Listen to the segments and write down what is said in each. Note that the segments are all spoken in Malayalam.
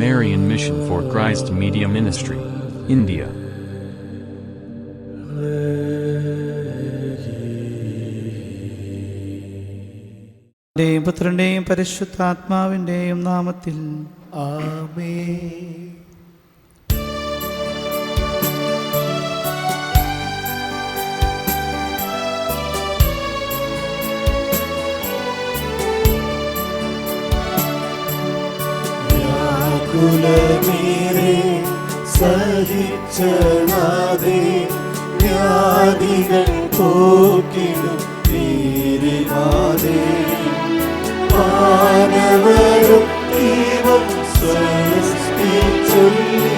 Marian Mission for Christ Media Ministry, India. പുത്രന്റെയും പരിശുദ്ധാത്മാവിന്റെയും നാമത്തിൽ ആമേൻ. വ്യാകുലമേറെ സഹിച്ചനാഥേ, വ്യാധികൾ പോക്കിടും തീരുമാതേ, മാനവരും ദൈവം സ്വസ്തി ചൊല്ലി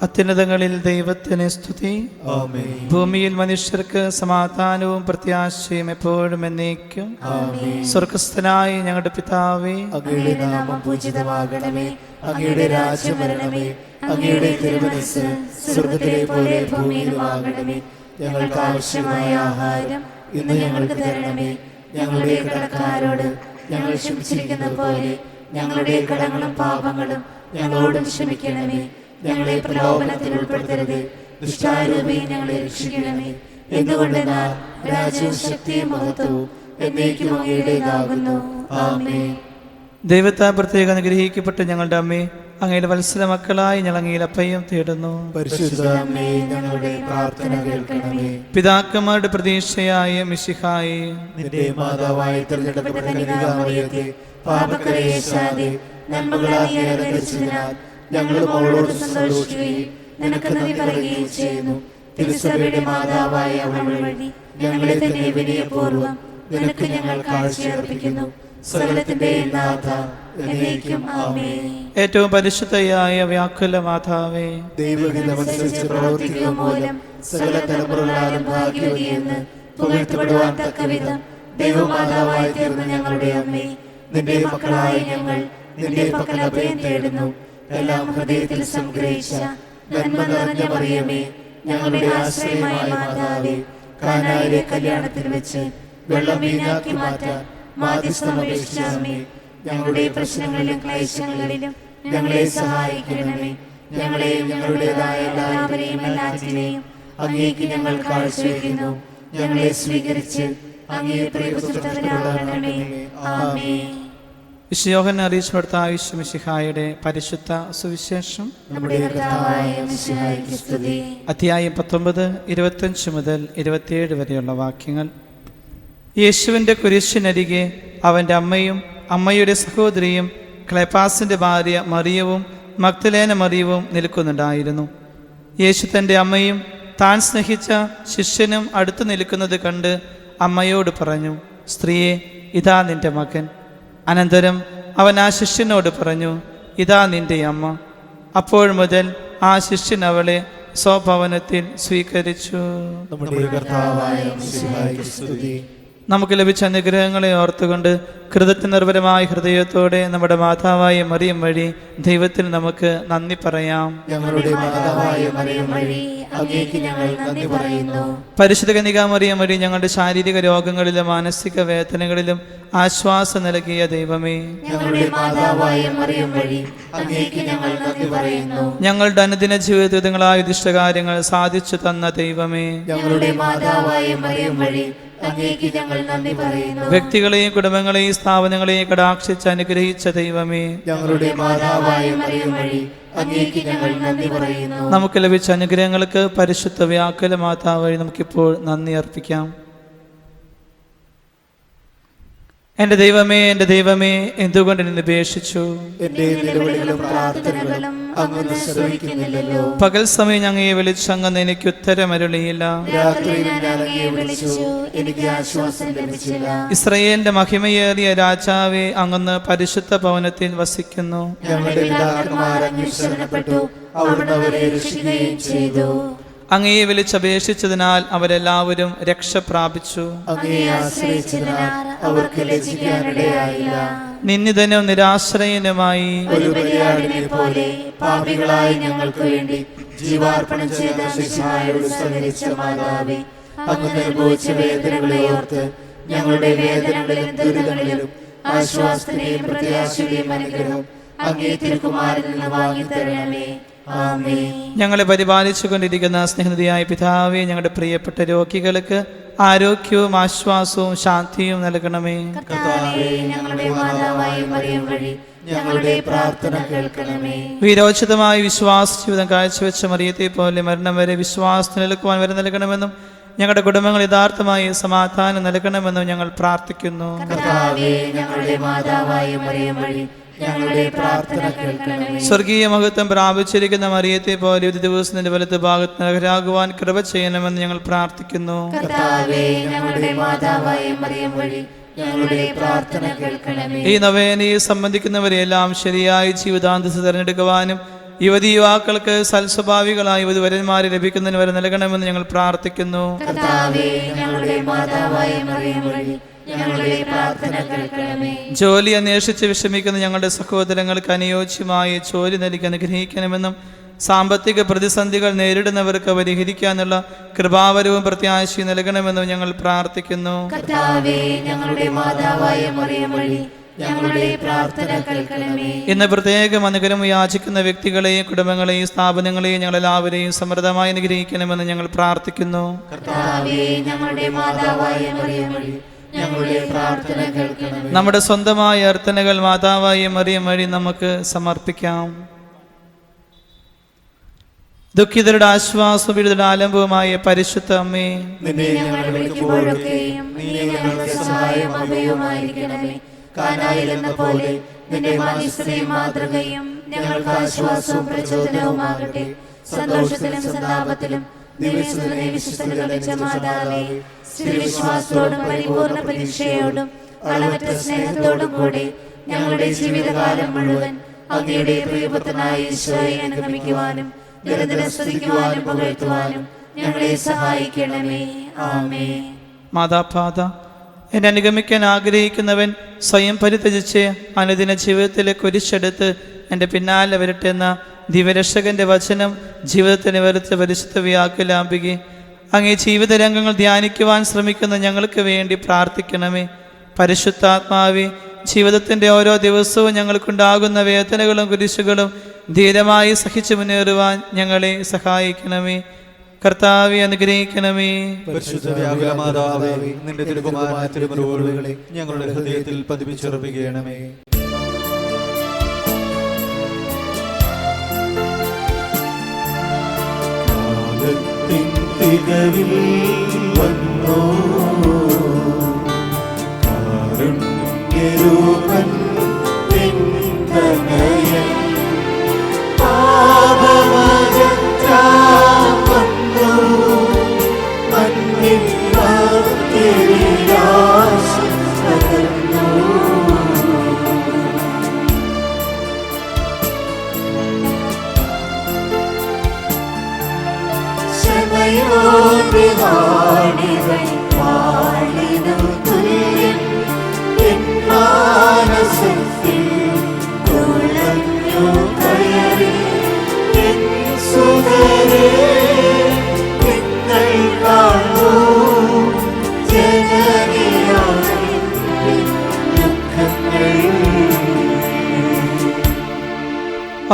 അത്യുന്നതങ്ങളിൽ ദൈവത്തിന് സ്തുതി. ആമേൻ. ഭൂമിയിൽ മനുഷ്യർക്ക് സമാധാനവും പ്രത്യാശയും എപ്പോഴും എന്നേക്കും. സ്വർഗസ്ഥനായ ഞങ്ങളുടെ പിതാവേ, അങ്ങയുടെ നാമം പൂജിതമാകണമേ, അങ്ങയുടെ രാജ്യം വരണമേ, അങ്ങയുടെ തിരുമനസ്സ് സ്വർഗ്ഗത്തിലെ പോലെ ഭൂമിയിലുമാകണമേ. ഞങ്ങൾക്ക് ആവശ്യമായ ആഹാരം ഇന്ന് ഞങ്ങൾക്ക് തരണമേ. ഞങ്ങളുടെ കടക്കാരോട് ഞങ്ങൾ ക്ഷമിച്ചിരിക്കുന്ന പോലെ ഞങ്ങളുടെ കടങ്ങളും പാപങ്ങളും ഞങ്ങളോടും ക്ഷമിക്കണമേ. ഞങ്ങളെ പ്രലോഭനത്തിൽ ഉൾപ്പെടുത്തരുത്, ദുഷ്ടാരൂപി ഞങ്ങളെ രക്ഷിക്കണമേ. എന്തുകൊണ്ടെന്നാൽ രാജ്യവും ശക്തിയും മഹത്വവും എന്നേക്കും അങ്ങയുടേതാകുന്നു. ആമേൻ. ദൈവത്താൽ പ്രത്യേക അനുഗ്രഹിക്കപ്പെട്ട ഞങ്ങളുടെ അമ്മേ, അങ്ങയുടെ വത്സല മക്കളായി ഞങ്ങൾ അങ്ങയിൽ അഭയം തേടുന്നു. പരിശുദ്ധ അമ്മേ, ഞങ്ങളുടെ പ്രാർത്ഥന കേൾക്കണമേ. പിതാക്കന്മാരുടെ പ്രതീക്ഷയായ മിശിഹായെ, നിന്റെ മാതാവായി തിരഞ്ഞെടുക്കപ്പെട്ട കന്യകാമറിയത്തെ പാപക്കരയേശാതെ നന്മകളാൽ നീ അലങ്കരിച്ചതിനാൽ ഞങ്ങൾ അവളോട് സന്തോഷിക്കുകയും നിനക്ക് നന്ദി പറയുകയും ചെയ്യുന്നു. തിരുസഭയുടെ മാതാവായ അവൾ വഴി ഞങ്ങളെ തന്നെ വിനയപൂർവ്വം നിനക്ക് ഞങ്ങൾ കാഴ്ചയർപ്പിക്കുന്നു. സകലത്തിന്റെ നാഥ, എന്നേക്കും ആമേൻ. ഏറ്റവും പരിശുദ്ധയായ വ്യാകുല മാതാവേ, ദൈവഹിതമനുസരിച്ച് പ്രവർത്തിക്കുക മൂലം സകല തലമുറകളാലും ഭാഗ്യവതിയെന്ന് പുകഴ്ത്തപ്പെടുവാൻ തക്കവിധം ദൈവമാതാവായി തീർന്ന ഞങ്ങളുടെ അമ്മേ, നിന്റെ മക്കളായ ഞങ്ങൾ നിന്റെ പക്കൽ അഭയം തേടുന്നു. എല്ലാം ഹൃദയത്തിൽ സംഗ്രഹിച്ച നന്മ നിറഞ്ഞ മറിയമേ, ഞങ്ങളുടെ ആശ്രയമായ മാതാവേ, കാനായിലെ കല്യാണത്തിൽ വെച്ച് വെള്ളം വീഞ്ഞാക്കി മാറ്റാൻ മാധ്യസ്ഥം അപേക്ഷിച്ച അമ്മേ, ഞങ്ങളുടെ പ്രശ്നങ്ങളിലും ക്ലേശങ്ങളിലും ഞങ്ങളെ സഹായിക്കണമേ. ഞങ്ങളെയും ഞങ്ങളുടേതായ എല്ലാവരെയും എല്ലാറ്റിനെയും അങ്ങേക്ക് ഞങ്ങൾ കാഴ്ചവെക്കുന്നു. ഞങ്ങളെ സ്വീകരിച്ച് അങ്ങേ പ്രിയപുത്രനാകണമേ. ആമേൻ. വിശുദ്ധ അറിയിച്ചുകൊടുത്ത ആയുഷ്യ മിശിഹായുടെ പരിശുദ്ധ സുവിശേഷം നമ്മുടെ കർത്താവായ മിശിഹായ്ക്ക് സ്തുതി. അധ്യായം 19, 25 മുതൽ 27 വരെയുള്ള വാക്യങ്ങൾ. യേശുവിൻ്റെ കുരിശിനരികെ അവൻ്റെ അമ്മയും അമ്മയുടെ സഹോദരിയും ക്ലെപ്പാസിൻ്റെ ഭാര്യ മറിയവും മഗ്ദലേന മറിയവും നിൽക്കുന്നുണ്ടായിരുന്നു. യേശു തൻ്റെ അമ്മയും താൻ സ്നേഹിച്ച ശിഷ്യനും അടുത്തു നിൽക്കുന്നത് കണ്ട് അമ്മയോട് പറഞ്ഞു, സ്ത്രീയെ, ഇതാ നിന്റെ മകൻ. അനന്തരം അവൻ ആ ശിഷ്യനോട് പറഞ്ഞു, ഇതാ നിന്റെ അമ്മ. അപ്പോൾ മുതൽ ആ ശിഷ്യൻ അവളെ സ്വഭവനത്തിൽ സ്വീകരിച്ചു. നമ്മുടെ കർത്താവായ മിശിഹായ്ക്ക് സ്തുതി. നമുക്ക് ലഭിച്ച അനുഗ്രഹങ്ങളെ ഓർത്തുകൊണ്ട് കൃതജ്ഞനിർഭരമായ ഹൃദയത്തോടെ നമ്മുടെ മാതാവായ മറിയം വഴി ദൈവത്തിന് നമുക്ക് നന്ദി പറയാം. ഞങ്ങളുടെ മാതാവായ മറിയം വഴി അങ്ങേക്ക് ഞങ്ങൾ നന്ദി പറയുന്നു. പരിശുദ്ധ കന്യകാമറിയം വഴി ഞങ്ങളുടെ ശാരീരിക രോഗങ്ങളിലും മാനസിക വേദനകളിലും ആശ്വാസം നൽകിയ ദൈവമേ, ഞങ്ങളുടെ മാതാവായ മറിയം വഴി അങ്ങേക്ക് ഞങ്ങൾ നന്ദി പറയുന്നു. ഞങ്ങളുടെ അനുദിന ജീവിതങ്ങളായ ഉദ്ദിഷ്ടകാര്യങ്ങൾ സാധിച്ചു തന്ന ദൈവമേ, ഞങ്ങളുടെ മാതാവായ മറിയം വഴി അങ്ങേക്ക് ഞങ്ങൾ നന്ദി പറയുന്നു. വ്യക്തികളെയും കുടുംബങ്ങളെയും സ്ഥാപനങ്ങളെയും കടാക്ഷിച്ച് അനുഗ്രഹിച്ച ദൈവമേ, ഞങ്ങളുടെ മാതാവായ മറിയം വഴി അങ്ങേക്ക് ഞങ്ങൾ നന്ദി പറയുന്നു. നമുക്ക് ലഭിച്ച അനുഗ്രഹങ്ങൾക്ക് പരിശുദ്ധ വ്യാകുല മാതാവ് വഴി നമുക്കിപ്പോൾ നന്ദി അർപ്പിക്കാം. എന്റെ ദൈവമേ, എന്റെ ദൈവമേ, എന്തുകൊണ്ട് എന്നെ ഉപേക്ഷിച്ചു? എന്റെ നിലവിളികളും പ്രാർത്ഥനകളും അങ്ങ് ശ്രവിക്കുന്നില്ലല്ലോ. പകൽ സമയം അങ്ങയെ വിളിച്ച് അങ്ങ് എനിക്ക് ഉത്തരമരുളിയില്ല. രാത്രിയിൽ ഞാൻ അങ്ങയെ വിളിച്ചു, എനിക്ക് ആശ്വാസം ലഭിച്ചില്ല. ഇസ്രയേലിന്റെ മഹിമയേറിയ രാജാവേ, അങ്ങ് പരിശുദ്ധ ഭവനത്തിൽ വസിക്കുന്നു. ഞങ്ങളുടെ പിതാക്കന്മാർ അങ്ങ് ശരണപ്പെട്ടു, അവിടുന്ന് അവരെ രക്ഷിക്കുകയും ചെയ്തു. അങ്ങയെ വിളിച്ചപേക്ഷിച്ചതിനാൽ അവരെല്ലാവരും രക്ഷ പ്രാപിച്ചു. അങ്ങയെ ആശ്രയിച്ചതിനാൽ അവർക്ക് ലജ്ജിക്കാനിടയായില്ല. നിന്ദിതനും നിരാശ്രയനുമായി ഒരു ബലിയാടിനെ പോലെ പാപികളായ ഞങ്ങൾക്ക് വേണ്ടി ജീവാർപ്പണം ചെയ്ത മിശിഹായോട് സഹകരിച്ച മാതാവേ, അങ്ങ് അനുഭവിച്ച വേദനകളെ ഓർത്ത് ഞങ്ങളുടെ വേദനകളിലും ദുരിതങ്ങളിലും ആശ്വാസത്തിന്റെയും പ്രത്യാശയുടെയും അനുഗ്രഹം അങ്ങേ തിരുക്കുമാരിൽ നിന്ന് വാങ്ങിത്തരണമേ. ആമേൻ. ഞങ്ങളെ പരിപാലിച്ചു കൊണ്ടിരിക്കുന്ന സ്നേഹിതയായ പിതാവേ, ഞങ്ങളുടെ പ്രിയപ്പെട്ട രോഗികൾക്ക് ആരോഗ്യവും ആശ്വാസവും ശാന്തിയും നൽകണമേ. കർത്താവേ, ഞങ്ങളുടെ മാതാവായ മറിയം വഴി ഞങ്ങളുടെ പ്രാർത്ഥന കേൾക്കണമേ. വീരോചിതമായ വിശ്വാസ ജീവിതം കാഴ്ചവെച്ച മറിയത്തെ പോലെ മരണം വരെ വിശ്വാസത്തിന് നിൽക്കുവാൻ വരെ നൽകണമെന്നും ഞങ്ങളുടെ കുടുംബങ്ങൾ യഥാർത്ഥമായി സമാധാനം നൽകണമെന്നും ഞങ്ങൾ പ്രാർത്ഥിക്കുന്നു. കർത്താവേ, ഞങ്ങളുടെ മാതാവായ മറിയം വഴി ഞങ്ങളുടെ പ്രാർത്ഥന കേൾക്കണമേ. സ്വർഗീയ മഹത്വം പ്രാപിച്ചിരിക്കുന്ന മറിയത്തെ പോലെ ഒരു ദിവസം നിന്റെ വലത്ത് ഭാഗത്ത് നഗരാകുവാൻ കൃപ ചെയ്യണമെന്ന് ഞങ്ങൾ പ്രാർത്ഥിക്കുന്നു. കർത്താവേ, ഞങ്ങളുടെ മാതാവായ മറിയം വഴി ഞങ്ങളുടെ പ്രാർത്ഥന കേൾക്കണമേ. ഈ നവേനയെ സംബന്ധിക്കുന്നവരെല്ലാം ശരിയായ ജീവിതാന്തസ് തിരഞ്ഞെടുക്കുവാനും യുവതീയുവാക്കൾക്ക് സൽസ്വഭാവികളായ യുവതിവരന്മാരെ ലഭിക്കുന്നതിന് വരെ നൽകണമെന്ന് ഞങ്ങൾ പ്രാർത്ഥിക്കുന്നു. കർത്താവേ, ഞങ്ങളുടെ മാതാവായ മറിയം വഴി ഞങ്ങളുടെ പ്രാർത്ഥന കേൾക്കണമേ. ജോലി അന്വേഷിച്ച് വിഷമിക്കുന്ന ഞങ്ങളുടെ സഹോദരങ്ങൾക്ക് അനുയോജ്യമായ ജോലി നൽകി അനുഗ്രഹിക്കണമെന്നും സാമ്പത്തിക പ്രതിസന്ധികൾ നേരിടുന്നവർക്ക് പരിഹരിക്കാനുള്ള കൃപാവരവും പ്രത്യാശയും നൽകണമെന്നും ഞങ്ങൾ പ്രാർത്ഥിക്കുന്നു. കർത്താവേ, ഞങ്ങളുടെ മാതാവായ മറിയം വഴി ഞങ്ങളുടെ പ്രാർത്ഥന കേൾക്കണമേ. ഇന്ന് പ്രത്യേകം അനുഗ്രഹം യാചിക്കുന്ന വ്യക്തികളെയും കുടുംബങ്ങളെയും സ്ഥാപനങ്ങളെയും ഞങ്ങളെല്ലാവരെയും സമൃദ്ധമായി അനുഗ്രഹിക്കണമെന്ന് ഞങ്ങൾ പ്രാർത്ഥിക്കുന്നു. കർത്താവേ, ഞങ്ങളുടെ മാതാവായ മറിയം വഴി ഞങ്ങളുടെ പ്രാർത്ഥന കേൾക്കണമേ. നമ്മുടെ സ്വന്തമായ അർത്ഥനകൾ മാതാവായ മറിയം വഴി നമുക്ക് സമർപ്പിക്കാം. ദുഃഖിതരുടെ ആശ്വാസവും പീഡിതരുടെ ആലംബവുമായ പരിശുദ്ധ അമ്മേ, നിന്നെ ഞങ്ങൾ വിളിക്കുമ്പോഴൊക്കെയും നീ ഞങ്ങൾക്ക് സഹായവും അഭയവുമായിരിക്കണമേ. കാനായിൽ എന്ന പോലെ നിന്റെ മാധ്യസ്ഥതയും മാതൃകയും ഞങ്ങൾക്ക് ആശ്വാസവും പ്രചോദനവുമാകട്ടെ. സന്തോഷത്തിലും സന്താപത്തിലും ദിവസത്തിലെ വിശ്വസ്തരുടെ മാതാവേ, സ്ഥിരവിശ്വാസത്തോടും പരിപൂർണ പ്രതീക്ഷയോടും അളവറ്റ സ്നേഹത്തോടും കൂടി ഞങ്ങളുടെ ജീവിതകാലം മുഴുവൻ അങ്ങയുടെ പ്രിയപുത്രനായ ഈശോയെ അനുഗമിക്കുവാനും നിരന്തരം സ്തുതിക്കുവാനും പുകഴ്ത്തുവാനും ഞങ്ങളെ സഹായിക്കണമേ. ആമേൻ. മാതാപാത, എന്നെ അനുഗമിക്കാൻ ആഗ്രഹിക്കുന്നവൻ സ്വയം പരിത്യജിച്ച് അനുദിന ജീവിതത്തിലെ കുരിശെടുത്ത് എൻ്റെ പിന്നാലെ വരട്ടെ എന്ന ദിവരക്ഷകന്റെ വചനം ജീവിതത്തിന് വരുത്ത പരിശുദ്ധ വ്യാകുലാംബികെ, അങ്ങേ ജീവിതരംഗങ്ങൾ ധ്യാനിക്കുവാൻ ശ്രമിക്കുന്ന ഞങ്ങൾക്ക് വേണ്ടി പ്രാർത്ഥിക്കണമേ. പരിശുദ്ധാത്മാവേ, ജീവിതത്തിൻ്റെ ഓരോ ദിവസവും ഞങ്ങൾക്കുണ്ടാകുന്ന വേദനകളും കുരിശുകളും ധീരമായി സഹിച്ചു മുന്നേറുവാൻ ഞങ്ങളെ സഹായിക്കണമേ. കർത്താവെ, അനുഗ്രഹിക്കണമേ. പരിശുദ്ധ വ്യാകുലമാതാവേ, നിന്റെ തിരുകുമാരനായ തിരുമുറിവുകളെ ഞങ്ങളുടെ ഹൃദയത്തിൽ പതിപ്പിച്ചുറപ്പിക്കണമേ. തികവിൽ വന്നോ കാരുണ്യരൂപൻ പിന്തനയൻ പാപമകറ്റാൻ വന്നോ മണ്ണിൽ മർത്യരിലാശ പകർന്നോ. ക്ഷമയോടെ വാണികൾ വാഴിനു ദുഃഖിതരെ നിങ്ങൾ കാണൂ, ജനനിയായി ദുഃഖങ്ങൾ.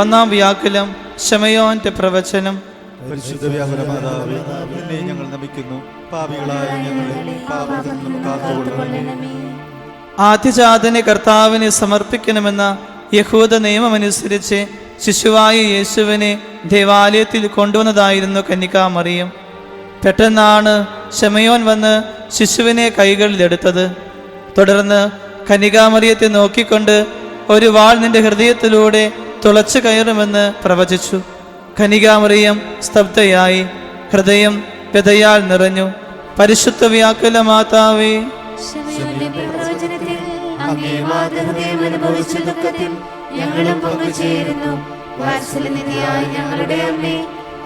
ഒന്നാം വ്യാകുലം ശമയോന്റെ പ്രവചനം. പരിശുദ്ധ വ്യാകുലമാതാവേ, നിന്നെ ഞങ്ങൾ നമിക്കുന്നു. പാപികളായ ഞങ്ങളെ പാപത്തിൽ നിന്നും കാത്തുകൊള്ളണമേ. ആദ്യജാതനെ കർത്താവിനെ സമർപ്പിക്കണമെന്ന യഹൂദ നിയമമനുസരിച്ച് ശിശുവായ യേശുവിനെ ദേവാലയത്തിൽ കൊണ്ടുവന്നതായിരുന്നു കന്യകാമറിയം. പെട്ടെന്നാണ് ശമയോൻ വന്ന് ശിശുവിനെ കൈകളിലെടുത്തത്. തുടർന്ന് കന്യകാമറിയത്തെ നോക്കിക്കൊണ്ട് ഒരു വാൾ നിന്റെ ഹൃദയത്തിലൂടെ തുളച്ചു കയറുമെന്ന് പ്രവചിച്ചു. കന്യകാമറിയം സ്തബ്ധയായി, ഹൃദയം വ്യതയാൽ നിറഞ്ഞു. പരിശുദ്ധ വ്യാകുല മാതാവേ, ശമയോന്റെ പ്രവചനത്തിൽ അങ്ങേ മാതൃഹൃദയം അനുഭവിച്ച ദുഃഖത്തിൽ ഞങ്ങളും പങ്കുചേരുന്നു. വാത്സല്യനിധിയായ ഞങ്ങളുടെ അമ്മേ,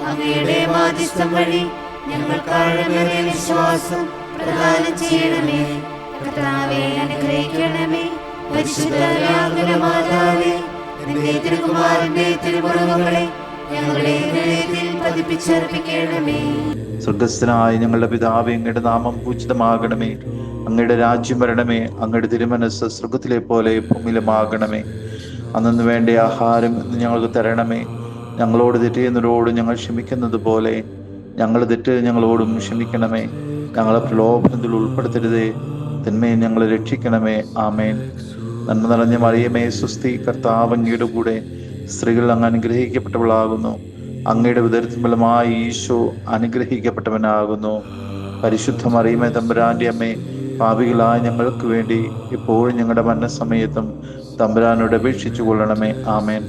അങ്ങയുടെ മാധ്യസ്ഥം വഴി ഞങ്ങൾക്ക് ആഴമേറിയ വിശ്വാസം പ്രദാനം ചെയ്യണമേ. കർത്താവേ, അനുഗ്രഹിക്കണമേ. പരിശുദ്ധ വ്യാകുല മാതാവേ, നിന്റെ തിരുകുമാരന്റെ തിരുമുറിവുകളെ ഞങ്ങളുടെ ഹൃദയത്തിൽ പതിപ്പിച്ചർപ്പിക്കണമേ. സ്വർഗസ്ഥനായ ഞങ്ങളുടെ പിതാവേ, അങ്ങയുടെ നാമം പൂജിതമാകണമേ. അങ്ങയുടെ രാജ്യം വരണമേ. അങ്ങയുടെ തിരുമനസ്സ് സ്വർഗത്തിലെ പോലെ ഭൂമിയിലുമാകണമേ. അന്നു വേണ്ട ആഹാരം ഇന്ന് ഞങ്ങൾക്ക് തരണമേ. ഞങ്ങളോട് തെറ്റ് ചെയ്യുന്നവരോട് ഞങ്ങൾ ക്ഷമിക്കുന്നത് പോലെ ഞങ്ങൾ തെറ്റ് ഞങ്ങളോടും ക്ഷമിക്കണമേ. ഞങ്ങളെ പ്രലോഭനത്തിൽ ഉൾപ്പെടുത്തരുതേ, തിന്മയെ ഞങ്ങളെ രക്ഷിക്കണമേ. ആമേൻ. നന്മ നിറഞ്ഞ മറിയമേ, സ്വസ്തി, കർത്താവ് അങ്ങയുടെ കൂടെ, സ്ത്രീകൾ അങ്ങ് അനുഗ്രഹിക്കപ്പെട്ടവളാകുന്നു. അങ്ങയുടെ ഉദരത്തിൻ ഫലമായി ഈശോ അനുഗ്രഹിക്കപ്പെട്ടവനാകുന്നു. പരിശുദ്ധ മറിയമേ, തമ്പുരാന്റെ അമ്മേ, പാപികളായ ഞങ്ങൾക്ക് വേണ്ടി ഇപ്പോഴും ഞങ്ങളുടെ മരണസമയത്തും തമ്പുരാനോട് അപേക്ഷിച്ചു കൊള്ളണമേ. ആമേൻ.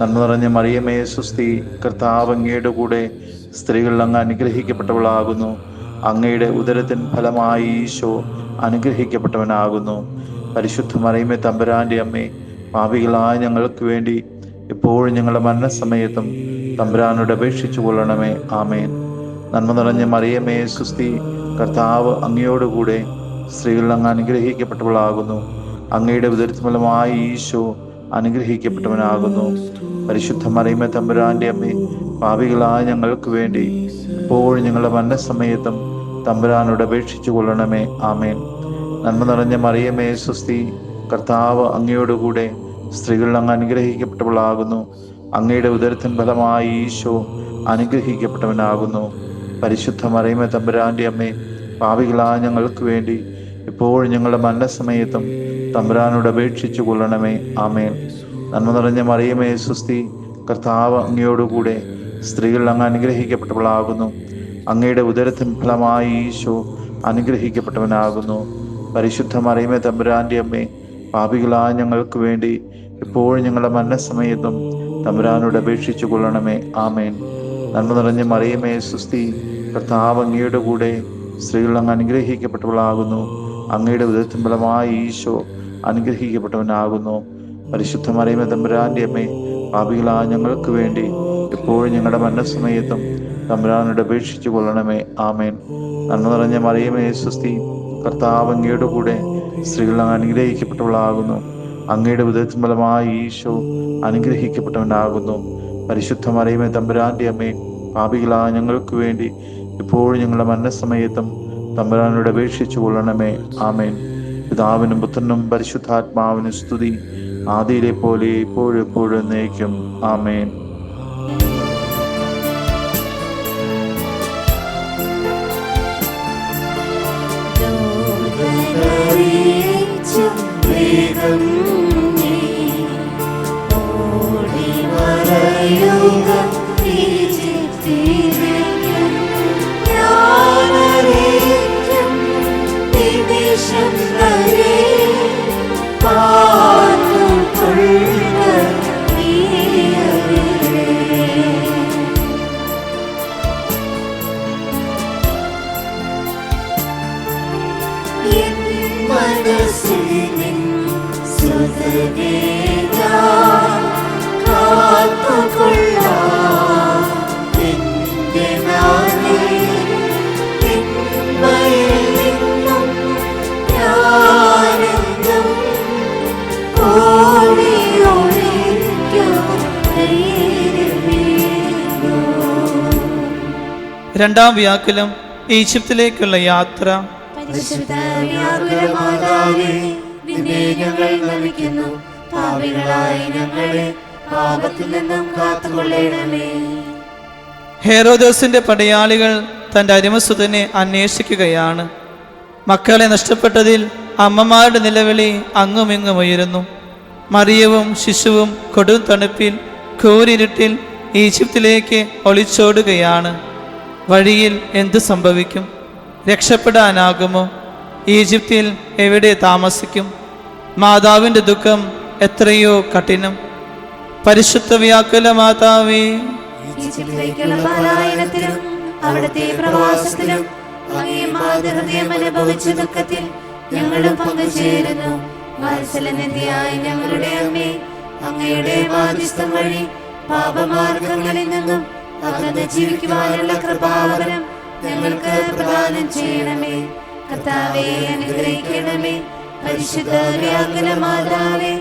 നന്മ നിറഞ്ഞ മറിയമേ, സ്വസ്തി, കർത്താവ് അങ്ങയുടെ കൂടെ, സ്ത്രീകൾ അങ്ങ് അനുഗ്രഹിക്കപ്പെട്ടവളാകുന്നു. അങ്ങയുടെ ഉദരത്തിൻ ഫലമായി ഈശോ അനുഗ്രഹിക്കപ്പെട്ടവനാകുന്നു. പരിശുദ്ധ മറിയമേ, തമ്പുരാന്റെ അമ്മേ, പാപികളായ ഞങ്ങൾക്ക് വേണ്ടി ഇപ്പോഴും ഞങ്ങളുടെ മരണസമയത്തും തമ്പുരാനോട് അപേക്ഷിച്ചു കൊള്ളണമേ. ആമേൻ. നന്മ നിറഞ്ഞ മറിയമേ, സ്വസ്തി, കർത്താവ് അങ്ങയോടുകൂടെ, സ്ത്രീകൾ അങ്ങ് അനുഗ്രഹിക്കപ്പെട്ടവളാകുന്നു. അങ്ങയുടെ ഉദരത്തിൻ ഫലമായി ഈശോ അനുഗ്രഹിക്കപ്പെട്ടവനാകുന്നു. പരിശുദ്ധ മറിയമേ, തമ്പുരാന്റെ അമ്മേ, പാപികളായ ഞങ്ങൾക്ക് വേണ്ടി ഇപ്പോഴും ഞങ്ങളുടെ മരണസമയത്തും തമ്പുരാനോട് അപേക്ഷിച്ചു കൊള്ളണമേ. ആമേൻ. നന്മ നിറഞ്ഞ മറിയമേ, സ്വസ്തി, കർത്താവ് അങ്ങയോടുകൂടെ, സ്ത്രീകൾ അങ്ങ് അനുഗ്രഹിക്കപ്പെട്ടവളാകുന്നു. അങ്ങയുടെ ഉദരത്തിൻ ഫലമായി ഈശോ അനുഗ്രഹിക്കപ്പെട്ടവനാകുന്നു. പരിശുദ്ധ മറിയമേ, തമ്പുരാന്റെ അമ്മേ, പാപികളായ ഞങ്ങൾക്ക് വേണ്ടി ഇപ്പോഴും ഞങ്ങളുടെ മരണസമയത്തും തമ്പുരാനോട് അപേക്ഷിച്ചു കൊള്ളണമേ. ആമേൻ. നന്മ നിറഞ്ഞ മറിയമേ, സ്വസ്തി, കർത്താവ് അങ്ങയോടുകൂടെ, സ്ത്രീകൾ അങ്ങ് അനുഗ്രഹിക്കപ്പെട്ടവളാകുന്നു. അങ്ങയുടെ ഉദരത്തിൻ ഫലമായി ഈശോ അനുഗ്രഹിക്കപ്പെട്ടവനാകുന്നു. പരിശുദ്ധ മറിയമേ, തമ്പുരാന്റെ അമ്മേ, പാപികളായ ഞങ്ങൾക്ക് വേണ്ടി ഇപ്പോഴും ഞങ്ങളുടെ മരണസമയത്തും തമ്പുരാനോട് അപേക്ഷിച്ചു കൊള്ളണമേ. ആമേൻ. നന്മ നിറഞ്ഞ മറിയമേ, സ്വസ്തി, കർത്താവ് അങ്ങയുടെ കൂടെ, സ്ത്രീകൾ അങ്ങ് അനുഗ്രഹിക്കപ്പെട്ടവളാകുന്നു. അങ്ങയുടെ ഉദരത്തിൻ ഫലമായി ഈശോ അനുഗ്രഹിക്കപ്പെട്ടവനാകുന്നു. പരിശുദ്ധ മറിയമേ, തമ്പുരാന്റെ അമ്മേ, പാപികളായ ഞങ്ങൾക്ക് വേണ്ടി ഇപ്പോഴും ഞങ്ങളുടെ മരണസമയത്തും തമ്പുരാനോട് അപേക്ഷിച്ചു കൊള്ളണമേ. ആമേൻ. നന്മ നിറഞ്ഞ മറിയമേ, സ്വസ്തി, കർത്താവ് അങ്ങയുടെ കൂടെ, സ്ത്രീകൾ അങ്ങ് അനുഗ്രഹിക്കപ്പെട്ടവളാകുന്നു. അങ്ങയുടെ ഉദരത്തിൻ ഫലമായി ഈശോ അനുഗ്രഹിക്കപ്പെട്ടവനാകുന്നു. പരിശുദ്ധ മറിയമേ, തമ്പുരാന്റെ അമ്മേ, പാപികളായ ഞങ്ങൾക്ക് വേണ്ടി ഇപ്പോഴും ഞങ്ങളുടെ മരണസമയത്തും തമ്പുരാനോട് അപേക്ഷിച്ചു കൊള്ളണമേ. ആമേൻ. പിതാവിനും പുത്രനും പരിശുദ്ധാത്മാവിനും സ്തുതി, ആദിയിലെ പോലെ ഇപ്പോഴും എപ്പോഴും എന്നേക്കും. ആമേൻ. ും രണ്ടാം വ്യാകുലം ഈജിപ്തിലേക്കുള്ള യാത്ര. പരിശുദ്ധ വ്യാകുലമാതാവേ, നിന്നെ ഞങ്ങൾ നമിക്കുന്നു. പാപികളായ ഞങ്ങളെ പാപത്തിൽ നിന്നും കാത്തുകൊള്ളണമേ. ഹെരോദോസിന്റെ പടയാളികൾ തൻ്റെ അരിമസുതനെ അന്വേഷിക്കുകയാണ്. മക്കളെ നഷ്ടപ്പെട്ടതിൽ അമ്മമാരുടെ നിലവിളി അങ്ങുമിങ്ങും ഉയരുന്നു. മറിയവും ശിശുവും കൊടും തണുപ്പിൽ കൂരിരുട്ടിൽ ഈജിപ്തിലേക്ക് ഒളിച്ചോടുകയാണ്. വഴിയിൽ എന്തു സംഭവിക്കും? രക്ഷപ്പെടാനാകുമോ? ഈജിപ്തിൽ എവിടെ താമസിക്കും? മാതാവിൻ്റെ ദുഃഖം എത്രയോ കഠിനം. പരിശുദ്ധ വ്യാകുല മാതാവേ, ഈജിപ്തിലേക്കുള്ള പലായനത്തിലും അവിടുത്തെ പ്രവാസത്തിലും അങ്ങേ മാതൃഹൃദയം അനുഭവിച്ച ദുഃഖത്തിൽ ഞങ്ങളും പങ്കുചേരുന്നു. വാത്സല്യനിധിയായ ഞങ്ങളുടെ അമ്മേ, അങ്ങയുടെ മാധ്യസ്ഥം വഴി പാപമാർഗങ്ങളിൽ നിന്നും അകന്ന് ജീവിക്കുവാനുള്ള കൃപാവരം ഞങ്ങൾക്ക് പ്രദാനം ചെയ്യണമേ. കർത്താവേ, അനുഗ്രഹിക്കണമേ. പരിശുദ്ധ വ്യാകുല മാതാവേ,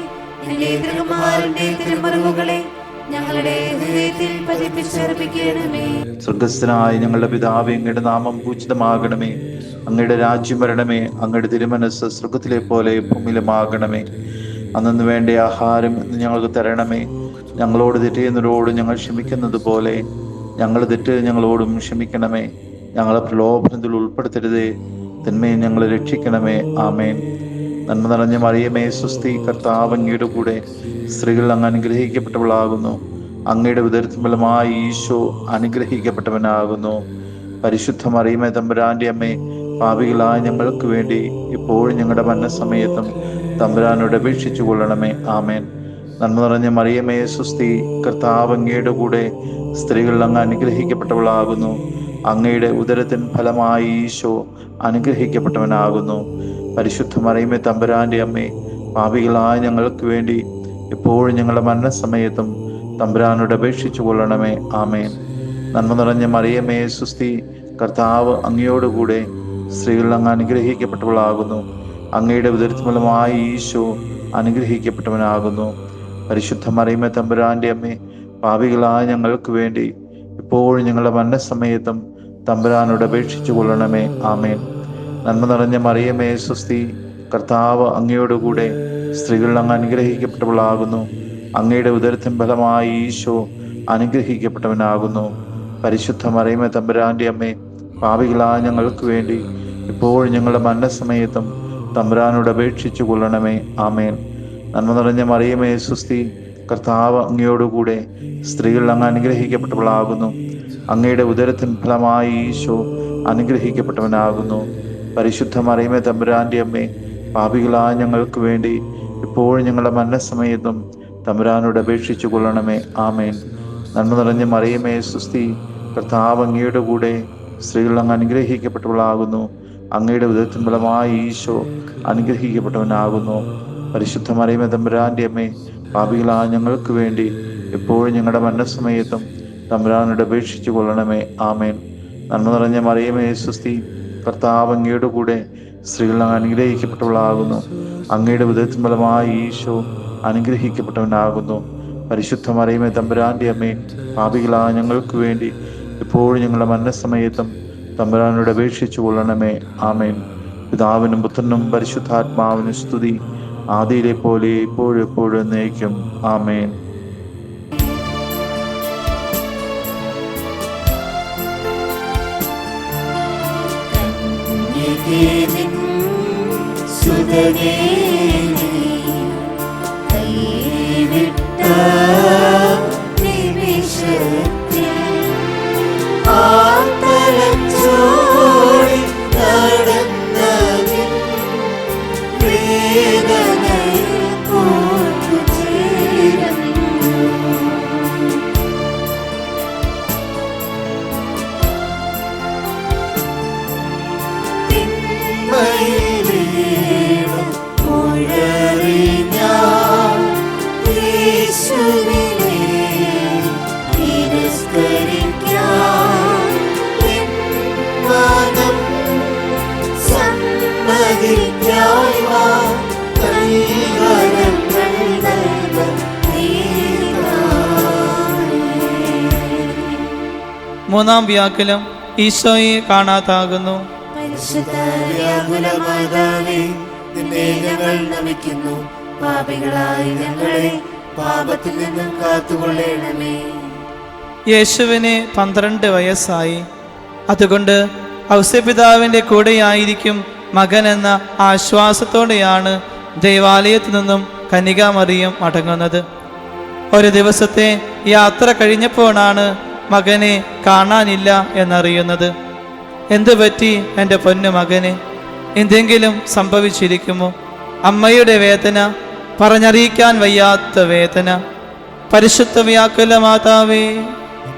നിന്റെ തിരുകുമാരന്റെ തിരുമുറിവുകളെ ഞങ്ങളുടെ ഹൃദയത്തിൽ പതിപ്പിച്ചർപ്പിക്കണമേ. സ്വർഗസ്ഥനായ ഞങ്ങളുടെ പിതാവേ, അങ്ങയുടെ നാമം പൂജിതമാകണമേ. അങ്ങയുടെ രാജ്യം വരണമേ. അങ്ങയുടെ തിരുമനസ് സ്വർഗത്തിലെ പോലെ ഭൂമിയിലുമാകണമേ. അന്നു വേണ്ട ആഹാരം ഇന്ന് ഞങ്ങൾക്ക് തരണമേ. ഞങ്ങളോട് തെറ്റ് ചെയ്യുന്നവരോട് ഞങ്ങൾ ക്ഷമിക്കുന്നത് പോലെ ഞങ്ങൾ തെറ്റ് ഞങ്ങളോടും ക്ഷമിക്കണമേ. ഞങ്ങളെ പ്രലോഭനത്തിൽ ഉൾപ്പെടുത്തരുതേ, തിന്മയെ ഞങ്ങളെ രക്ഷിക്കണമേ. ആമേൻ. നന്മ നിറഞ്ഞ മറിയമേ, സ്വസ്തി, കർത്താവ് അങ്ങയുടെ കൂടെ. സ്ത്രീകൾ അങ്ങ് അനുഗ്രഹിക്കപ്പെട്ടവളാകുന്നു. അങ്ങയുടെ ഉദരത്തിൻ ഫലമായി ഈശോ അനുഗ്രഹിക്കപ്പെട്ടവനാകുന്നു. പരിശുദ്ധ മറിയമേ, തമ്പുരാന്റെ അമ്മേ, പാപികളായ ഞങ്ങൾക്ക് വേണ്ടി ഇപ്പോഴും ഞങ്ങളുടെ മരണസമയത്തും തമ്പുരാനോട് അപേക്ഷിച്ചു കൊള്ളണമേ. ആമേൻ. നന്മ നിറഞ്ഞ മറിയമേ, സ്വസ്തി, കർത്താവ് അങ്ങയുടെ കൂടെ. സ്ത്രീകൾ അങ്ങ് അനുഗ്രഹിക്കപ്പെട്ടവളാകുന്നു. അങ്ങയുടെ ഉദരത്തിൻ ഫലമായി ഈശോ അനുഗ്രഹിക്കപ്പെട്ടവനാകുന്നു. പരിശുദ്ധ മറിയമേ, തമ്പുരാന്റെ അമ്മേ, പാപികളായ ഞങ്ങൾക്ക് വേണ്ടി ഇപ്പോഴും ഞങ്ങളുടെ മരണസമയത്തും തമ്പുരാനോട് അപേക്ഷിച്ചു കൊള്ളണമേ. ആമേൻ. നന്മ നിറഞ്ഞ മറിയമേ, സ്വസ്തി, കർത്താവ് അങ്ങയോടുകൂടെ. സ്ത്രീകൾ അങ്ങ് അനുഗ്രഹിക്കപ്പെട്ടവളാകുന്നു. അങ്ങയുടെ ഉദരത്തിൻ ഫലമായി ഈശോ അനുഗ്രഹിക്കപ്പെട്ടവനാകുന്നു. പരിശുദ്ധ മറിയമേ, തമ്പുരാന്റെ അമ്മേ, പാപികളായ ഞങ്ങൾക്ക് വേണ്ടി ഇപ്പോഴും ഞങ്ങളുടെ മരണസമയത്തും തമ്പുരാനോട് അപേക്ഷിച്ചു കൊള്ളണമേ. ആമേൻ. നന്മ നിറഞ്ഞ മറിയമേ, സ്വസ്തി, കർത്താവ് അങ്ങയോടുകൂടെ. സ്ത്രീകൾ അങ്ങ് അനുഗ്രഹിക്കപ്പെട്ടവളാകുന്നു. അങ്ങയുടെ ഉദരത്തിൻ ഫലമായി ഈശോ അനുഗ്രഹിക്കപ്പെട്ടവനാകുന്നു. പരിശുദ്ധ മറിയമേ, തമ്പുരാന്റെ അമ്മേ, പാപികളായ ഞങ്ങൾക്ക് വേണ്ടി ഇപ്പോഴും ഞങ്ങളുടെ മരണസമയത്തും തമ്പുരാനോട് അപേക്ഷിച്ചു കൊള്ളണമേ. ആമേൻ. നന്മ നിറഞ്ഞ മറിയമേ, സ്വസ്തി, കർത്താവ് അങ്ങയോടുകൂടെ. സ്ത്രീകൾ അങ്ങ് അനുഗ്രഹിക്കപ്പെട്ടവളാകുന്നു. അങ്ങയുടെ ഉദരത്തിൻ ഫലമായി ഈശോ അനുഗ്രഹിക്കപ്പെട്ടവനാകുന്നു. പരിശുദ്ധ മറിയമേ, തമ്പുരാന്റെ അമ്മേ, പാപികളായ ഞങ്ങൾക്ക് വേണ്ടി ഇപ്പോഴും ഞങ്ങളുടെ മരണസമയത്തും തമ്പുരാനോട് അപേക്ഷിച്ചു കൊള്ളണമേ. ആമേൻ. നന്മ നിറഞ്ഞ മറിയമേ, സ്വസ്തി, കർത്താവ് അങ്ങയുടെ കൂടെ. സ്ത്രീകൾ അങ്ങ് അനുഗ്രഹിക്കപ്പെട്ടവളാകുന്നു. അങ്ങയുടെ ഉദരത്തിൻ ഫലമായി ഈശോ അനുഗ്രഹിക്കപ്പെട്ടവനാകുന്നു. പരിശുദ്ധ മറിയമേ, തമ്പുരാന്റെ അമ്മേ, പാപികളായ ഞങ്ങൾക്ക് വേണ്ടി എപ്പോഴും ഞങ്ങളുടെ മരണസമയത്തും തമ്പുരാനോട് അപേക്ഷിച്ചു കൊള്ളണമേ. ആമേൻ. നന്മ നിറഞ്ഞ മറിയമേ, സ്വസ്തി, കർത്താവ് അങ്ങയുടെ കൂടെ. സ്ത്രീകൾ അങ്ങ് അനുഗ്രഹിക്കപ്പെട്ടവളാകുന്നു. അങ്ങയുടെ ഉദരത്തിൻ ഫലമായി ഈശോ അനുഗ്രഹിക്കപ്പെട്ടവനാകുന്നു. പരിശുദ്ധ മറിയമേ, തമ്പുരാന്റെ അമ്മേ, പാപികളായ ഞങ്ങൾക്ക് വേണ്ടി എപ്പോഴും ഞങ്ങളുടെ മരണസമയത്തും തമ്പുരാനോട് അപേക്ഷിച്ചു കൊള്ളണമേ. ആമേൻ. പിതാവിനും പുത്രനും പരിശുദ്ധാത്മാവിനും സ്തുതി, ആദിയിലെ പോലെ ഇപ്പോഴും എപ്പോഴും എന്നേക്കും. ആമേൻ. മൂന്നാം വ്യാകുലം ഈശോയെ കാണാതാകുന്നു. പരിശുദ്ധ വ്യാകുലമാതാവേ, നിന്നെ ഞങ്ങൾ നമിക്കുന്നു. പാപികളായ ഞങ്ങളെ പാപത്തിൽ നിന്നും കാത്തുകൊള്ളണമേ. യേശുവിന് 12 വയസ്സായി. അതുകൊണ്ട് ഔസേപിതാവിൻ്റെ കൂടെയായിരിക്കും മകൻ എന്ന ആശ്വാസത്തോടെയാണ് ദൈവാലയത്തിൽ നിന്നും കന്യകാമറിയം മടങ്ങുന്നത്. ഒരു ദിവസത്തെ യാത്ര കഴിഞ്ഞപ്പോഴാണ് മകനെ കാണാനില്ല എന്നറിയുന്നത്. എന്തുപറ്റി എൻ്റെ പൊന്നു മകന്? എന്തെങ്കിലും സംഭവിച്ചിരിക്കുമോ? അമ്മയുടെ വേദന, പറഞ്ഞറിയിക്കാൻ വയ്യാത്ത വേദന. പരിശുദ്ധ വ്യാകുല മാതാവേ,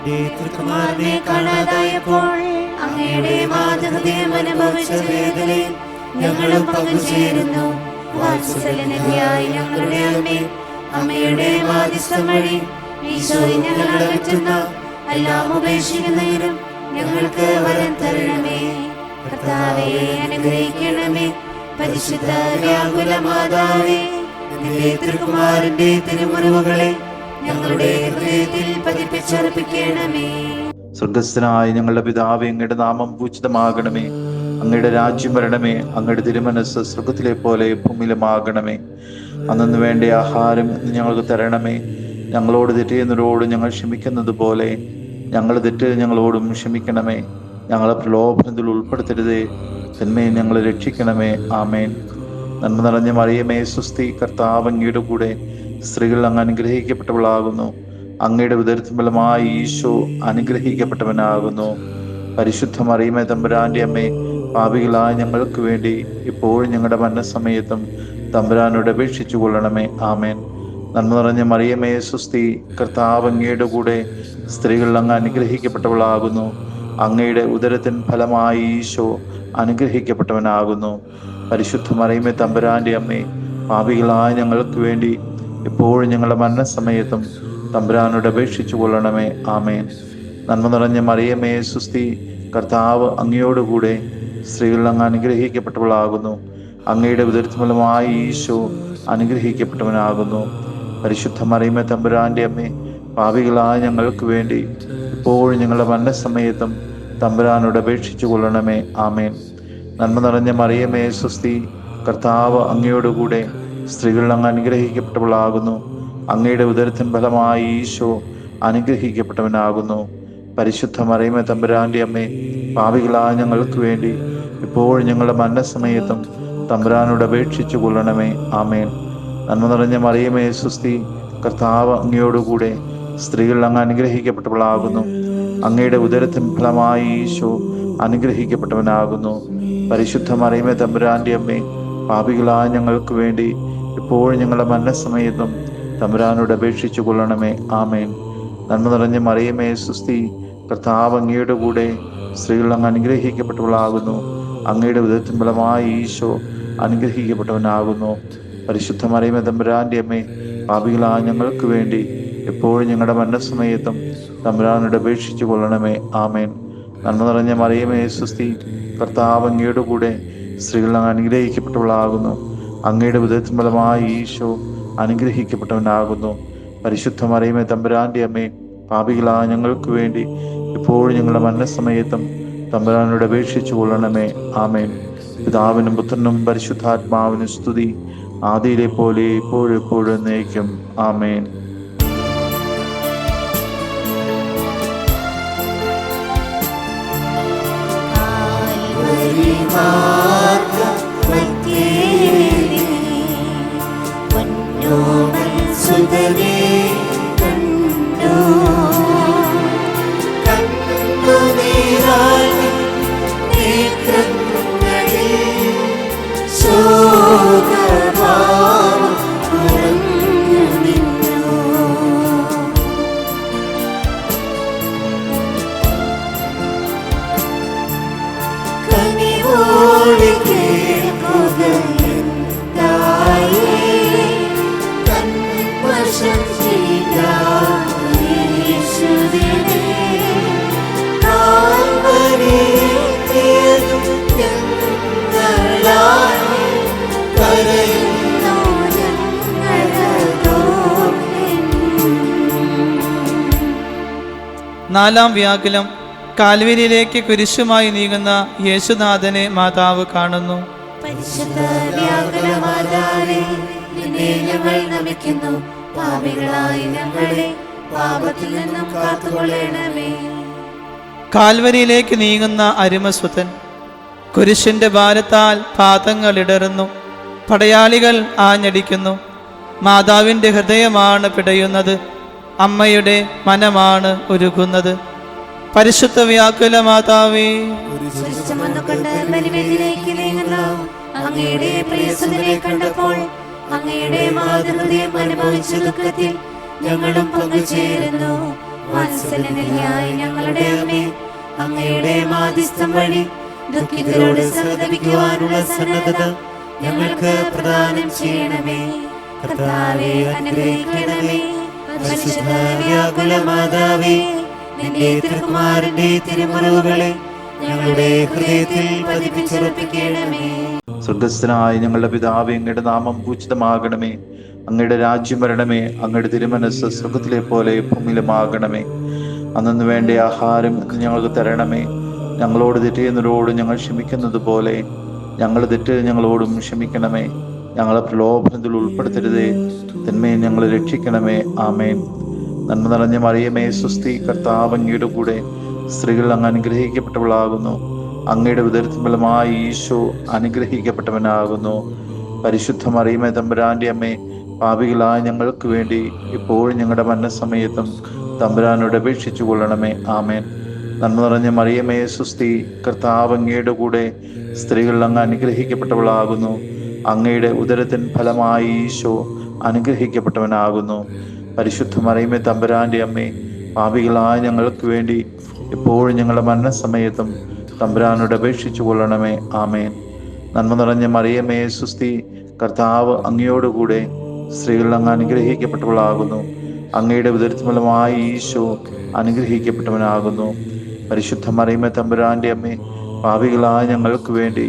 തിരുക്കുമാരനെ കാണാതായപ്പോൾ അങ്ങയുടെ മാതൃഹൃദയം അനുഭവിച്ച വേദനയിൽ ഞങ്ങളും പങ്കുചേരുന്നു. വാത്സല്യനിധിയായ ഞങ്ങളുടെ അമ്മേ, അമ്മയുടെ മാധ്യസ്ഥം വഴി ഈശോയെ ഞങ്ങൾ അകറ്റുന്ന എല്ലാം ഉപേക്ഷിക്കുന്നതിനും ഞങ്ങൾക്ക് വരം തരണമേ. കർത്താവേ, അനുഗ്രഹിക്കണമേ. പരിശുദ്ധ വ്യാകുല മാതാവേ, നിന്റെ തിരുക്കുമാരന്റെ തിരുമുറിവുകളെ ഞങ്ങളുടെ ഹൃദയത്തിൽ പതിപ്പിച്ചർപ്പിക്കണമേ. സ്വർഗസ്ഥനായ ഞങ്ങളുടെ പിതാവേ, അങ്ങയുടെ നാമം പൂജിതമാകണമേ. അങ്ങയുടെ രാജ്യം വരണമേ. അങ്ങയുടെ തിരുമനസ്സ് സ്വർഗത്തിലെ പോലെ ഭൂമിയിലുമാകണമേ. അന്നു വേണ്ട ആഹാരം ഇന്ന് ഞങ്ങൾക്ക് തരണമേ. ഞങ്ങളോട് തെറ്റ് ചെയ്യുന്നവരോട് ഞങ്ങൾ ക്ഷമിക്കുന്നത് പോലെ ഞങ്ങൾ തെറ്റ് ഞങ്ങളോടും ക്ഷമിക്കണമേ. ഞങ്ങളെ പ്രലോഭനത്തിൽ ഉൾപ്പെടുത്തരുതേ, തിന്മയെ ഞങ്ങളെ രക്ഷിക്കണമേ. ആമേൻ. നന്മ നിറഞ്ഞ മറിയമേ, സ്വസ്തി, കർത്താവ് അങ്ങയുടെ കൂടെ, സ്ത്രീകൾ അങ്ങ് അനുഗ്രഹിക്കപ്പെട്ടവളാകുന്നു. അങ്ങയുടെ ഉദരത്തിൻ ഫലമായി ഈശോ അനുഗ്രഹിക്കപ്പെട്ടവനാകുന്നു. പരിശുദ്ധ മറിയമേ, തമ്പുരാന്റെ അമ്മേ, പാപികളായ ഞങ്ങൾക്ക് വേണ്ടി ഇപ്പോഴും ഞങ്ങളുടെ മരണസമയത്തും തമ്പുരാനോട് അപേക്ഷിച്ചു കൊള്ളണമേ. ആമേൻ. നന്മ നിറഞ്ഞ മറിയമേ, സ്വസ്തി, കർത്താവ് അങ്ങയുടെ കൂടെ, സ്ത്രീകൾ അങ്ങ് അനുഗ്രഹിക്കപ്പെട്ടവളാകുന്നു. അങ്ങയുടെ ഉദരത്തിൻ ഫലമായി ഈശോ അനുഗ്രഹിക്കപ്പെട്ടവനാകുന്നു. പരിശുദ്ധ മറിയമേ, തമ്പുരാന്റെ അമ്മേ, പാപികളായ ഞങ്ങൾക്ക് വേണ്ടി ഇപ്പോഴും ഞങ്ങളുടെ മരണസമയത്തും തമ്പുരാനോട് അപേക്ഷിച്ചു കൊള്ളണമേ. ആമേൻ. നന്മ നിറഞ്ഞ മറിയമേ, സ്വസ്തി, കർത്താവ് അങ്ങയോടുകൂടെ, സ്ത്രീകൾ അങ്ങ് അനുഗ്രഹിക്കപ്പെട്ടവളാകുന്നു. അങ്ങയുടെ ഉദരത്തിൻ ഫലമായി ഈശോ അനുഗ്രഹിക്കപ്പെട്ടവനാകുന്നു. പരിശുദ്ധ മറിയമേ, തമ്പുരാന്റെ അമ്മേ, പാപികളായ ഞങ്ങൾക്ക് വേണ്ടി ഇപ്പോഴും ഞങ്ങളുടെ മരണസമയത്തും തമ്പുരാനോട് അപേക്ഷിച്ചു കൊള്ളണമേ. ആമേൻ. നന്മ നിറഞ്ഞ മറിയമേ, സ്വസ്തി, കർത്താവ് അങ്ങയോടുകൂടെ, സ്ത്രീകൾ അങ്ങ് അനുഗ്രഹിക്കപ്പെട്ടവളാകുന്നു. അങ്ങയുടെ ഉദരത്തിൻ ഫലമായി ഈശോ അനുഗ്രഹിക്കപ്പെട്ടവനാകുന്നു. പരിശുദ്ധ മറിയമേ, തമ്പുരാന്റെ അമ്മേ, പാപികളായ ഞങ്ങൾക്ക് വേണ്ടി ഇപ്പോഴും ഞങ്ങളുടെ മരണസമയത്തും തമ്പുരാനോട് അപേക്ഷിച്ചു കൊള്ളണമേ. ആമേൻ. നന്മ നിറഞ്ഞ മറിയമേ, സ്വസ്തി, കർത്താവ് അങ്ങയോടുകൂടെ, സ്ത്രീകൾ അങ്ങ് അനുഗ്രഹിക്കപ്പെട്ടവളാകുന്നു. അങ്ങയുടെ ഉദരത്തിൻ ഫലമായി ഈശോ അനുഗ്രഹിക്കപ്പെട്ടവനാകുന്നു. പരിശുദ്ധ മറിയമേ, തമ്പുരാന്റെ അമ്മേ, പാപികളായ ഞങ്ങൾക്ക് വേണ്ടി ഇപ്പോഴും ഞങ്ങളുടെ മരണസമയത്തും തമ്പുരാനോട് അപേക്ഷിച്ചു കൊള്ളണമേ. ആമേൻ. നന്മ നിറഞ്ഞ മറിയമേ, സ്വസ്തി, കർത്താവ് അങ്ങയുടെ കൂടെ, സ്ത്രീകൾ അങ്ങ് അനുഗ്രഹിക്കപ്പെട്ടവളാകുന്നു. അങ്ങയുടെ ഉദരത്തിൻ ഫലമായി ഈശോ അനുഗ്രഹിക്കപ്പെട്ടവനാകുന്നു. പരിശുദ്ധ മറിയമേ, തമ്പുരാന്റെ അമ്മേ, പാപികളായ ഞങ്ങൾക്ക് വേണ്ടി എപ്പോഴും ഞങ്ങളുടെ മരണസമയത്തും തമ്പുരാനോട് അപേക്ഷിച്ചു കൊള്ളണമേ. ആമേൻ. നന്മ നിറഞ്ഞ മറിയമേ, സ്വസ്തി, കർത്താവ് അങ്ങയുടെ കൂടെ, സ്ത്രീകൾ അങ്ങ് അനുഗ്രഹിക്കപ്പെട്ടവളാകുന്നു. അങ്ങയുടെ ഉദരത്തിൻ ഫലമായി ഈശോ അനുഗ്രഹിക്കപ്പെട്ടവനാകുന്നു. പരിശുദ്ധ മറിയമേ, തമ്പുരാന്റെ അമ്മേ, പാപികളായ ഞങ്ങൾക്ക് വേണ്ടി ഇപ്പോഴും ഞങ്ങളുടെ മരണസമയത്തും തമ്പുരാനോട് അപേക്ഷിച്ചു കൊള്ളണമേ. ആമേൻ. പിതാവിനും പുത്രനും പരിശുദ്ധാത്മാവിനും സ്തുതി, ആദിയിലെ പോലെ ഇപ്പോഴും എപ്പോഴും എന്നേക്കും. ആമേൻ. നാലാം വ്യാകുലം. കാൽവരിയിലേക്ക് കുരിശുമായി നീങ്ങുന്ന യേശുനാഥനെ മാതാവ് കാണുന്നു. പരിശുദ്ധ വ്യാകുല മാതാവേ, നിന്നെ ഞങ്ങൾ നമിക്കുന്നു. പാപികളായ ഞങ്ങളെ പാപത്തിൽ നിന്നും കാത്തുകൊള്ളണമേ. കാൽവരിയിലേക്ക് നീങ്ങുന്ന അരുമസുതൻ കുരിശിന്റെ ഭാരത്താൽ പാദങ്ങൾ ഇടറുന്നു. പടയാളികൾ ആഞ്ഞടിക്കുന്നു. മാതാവിൻ്റെ ഹൃദയമാണ് പിടയുന്നത്, അമ്മയുടെ മനമാണ് ഉരുകുന്നത്. പരിശുദ്ധ വ്യാകുല മാതാവേ, കുരിശുമന്നുകൊണ്ട് ബലിവേദിയിലേക്ക് നീങ്ങുന്ന അങ്ങയുടെ പ്രിയസുതനെ കണ്ടപ്പോൾ അങ്ങയുടെ മാതൃഹൃദയം അനുഭവിച്ച ദുഃഖത്തിൽ ഞങ്ങളും പങ്കുചേരുന്നു. വാത്സല്യനിധിയായ ഞങ്ങളുടെ അമ്മേ, അങ്ങയുടെ മാധ്യസ്ഥം വഴി ദുഃഖിതരോട് സഹതപിക്കുവാനുള്ള സന്നദ്ധത ഞങ്ങൾക്ക് പ്രദാനം ചെയ്യണമേ. കർത്താവേ, അനുഗ്രഹിക്കണമേ. പരിശുദ്ധ വ്യാകുല മാതാവേ, നിന്റെ തിരുകുമാരന്റെ തിരുമുറിവുകളെ ഞങ്ങളുടെ ഹൃദയത്തിൽ പതിപ്പിച്ചുറപ്പിക്കണമേ. സ്വർഗസ്ഥനായ ഞങ്ങളുടെ പിതാവേ, അങ്ങയുടെ നാമം പൂജിതമാകണമേ. അങ്ങയുടെ രാജ്യം വരണമേ. അങ്ങയുടെ തിരുമനസ് സ്വർഗത്തിലെ പോലെ ഭൂമിയിലുമാകണമേ. അന്നു വേണ്ട ആഹാരം ഇന്ന് ഞങ്ങൾക്ക് തരണമേ. ഞങ്ങളോട് തെറ്റ് ചെയ്യുന്നവരോട് ഞങ്ങൾ ക്ഷമിക്കുന്നത് പോലെ ഞങ്ങൾ തെറ്റ് ഞങ്ങളോടും ക്ഷമിക്കണമേ. ഞങ്ങളെ പ്രലോഭനത്തിൽ ഉൾപ്പെടുത്തരുതേ, തിന്മയെ ഞങ്ങളെ രക്ഷിക്കണമേ. ആമേൻ. നന്മ നിറഞ്ഞ മറിയമേ, സ്വസ്തി, കർത്താവ് അങ്ങയുടെ കൂടെ, സ്ത്രീകൾ അങ്ങ് അനുഗ്രഹിക്കപ്പെട്ടവളാകുന്നു. അങ്ങയുടെ ഉദരത്തിൻ ഫലമായി ഈശോ അനുഗ്രഹിക്കപ്പെട്ടവനാകുന്നു. പരിശുദ്ധ മറിയമേ, തമ്പുരാന്റെ അമ്മേ, പാപികളായ ഞങ്ങൾക്ക് വേണ്ടി ഇപ്പോഴും ഞങ്ങളുടെ മരണസമയത്തും തമ്പുരാനോട് അപേക്ഷിച്ചു കൊള്ളണമേ. ആമേൻ. നന്മ നിറഞ്ഞ മറിയമേ, സ്വസ്തി, കർത്താവ് അങ്ങയുടെ കൂടെ, സ്ത്രീകൾ അങ്ങ് അനുഗ്രഹിക്കപ്പെട്ടവളാകുന്നു. അങ്ങയുടെ ഉദരത്തിൻ ഫലമായി ഈശോ അനുഗ്രഹിക്കപ്പെട്ടവനാകുന്നു. പരിശുദ്ധ മറിയമേ, തമ്പുരാന്റെ അമ്മേ, പാപികളായ ഞങ്ങൾക്ക് വേണ്ടി ഇപ്പോഴും ഞങ്ങളുടെ മരണസമയത്തും തമ്പുരാനോട് അപേക്ഷിച്ചു കൊള്ളണമേ. ആമേൻ. നന്മ നിറഞ്ഞ മറിയമേ, സ്വസ്തി, കർത്താവ് അങ്ങയോടുകൂടെ, സ്ത്രീകൾ അങ്ങ് അനുഗ്രഹിക്കപ്പെട്ടവളാകുന്നു. അങ്ങയുടെ ഉദരത്തിൻ ഫലമായി ഈശോ അനുഗ്രഹിക്കപ്പെട്ടവനാകുന്നു. പരിശുദ്ധ മറിയമേ, തമ്പുരാന്റെ അമ്മേ, പാപികളായ ഞങ്ങൾക്ക് വേണ്ടി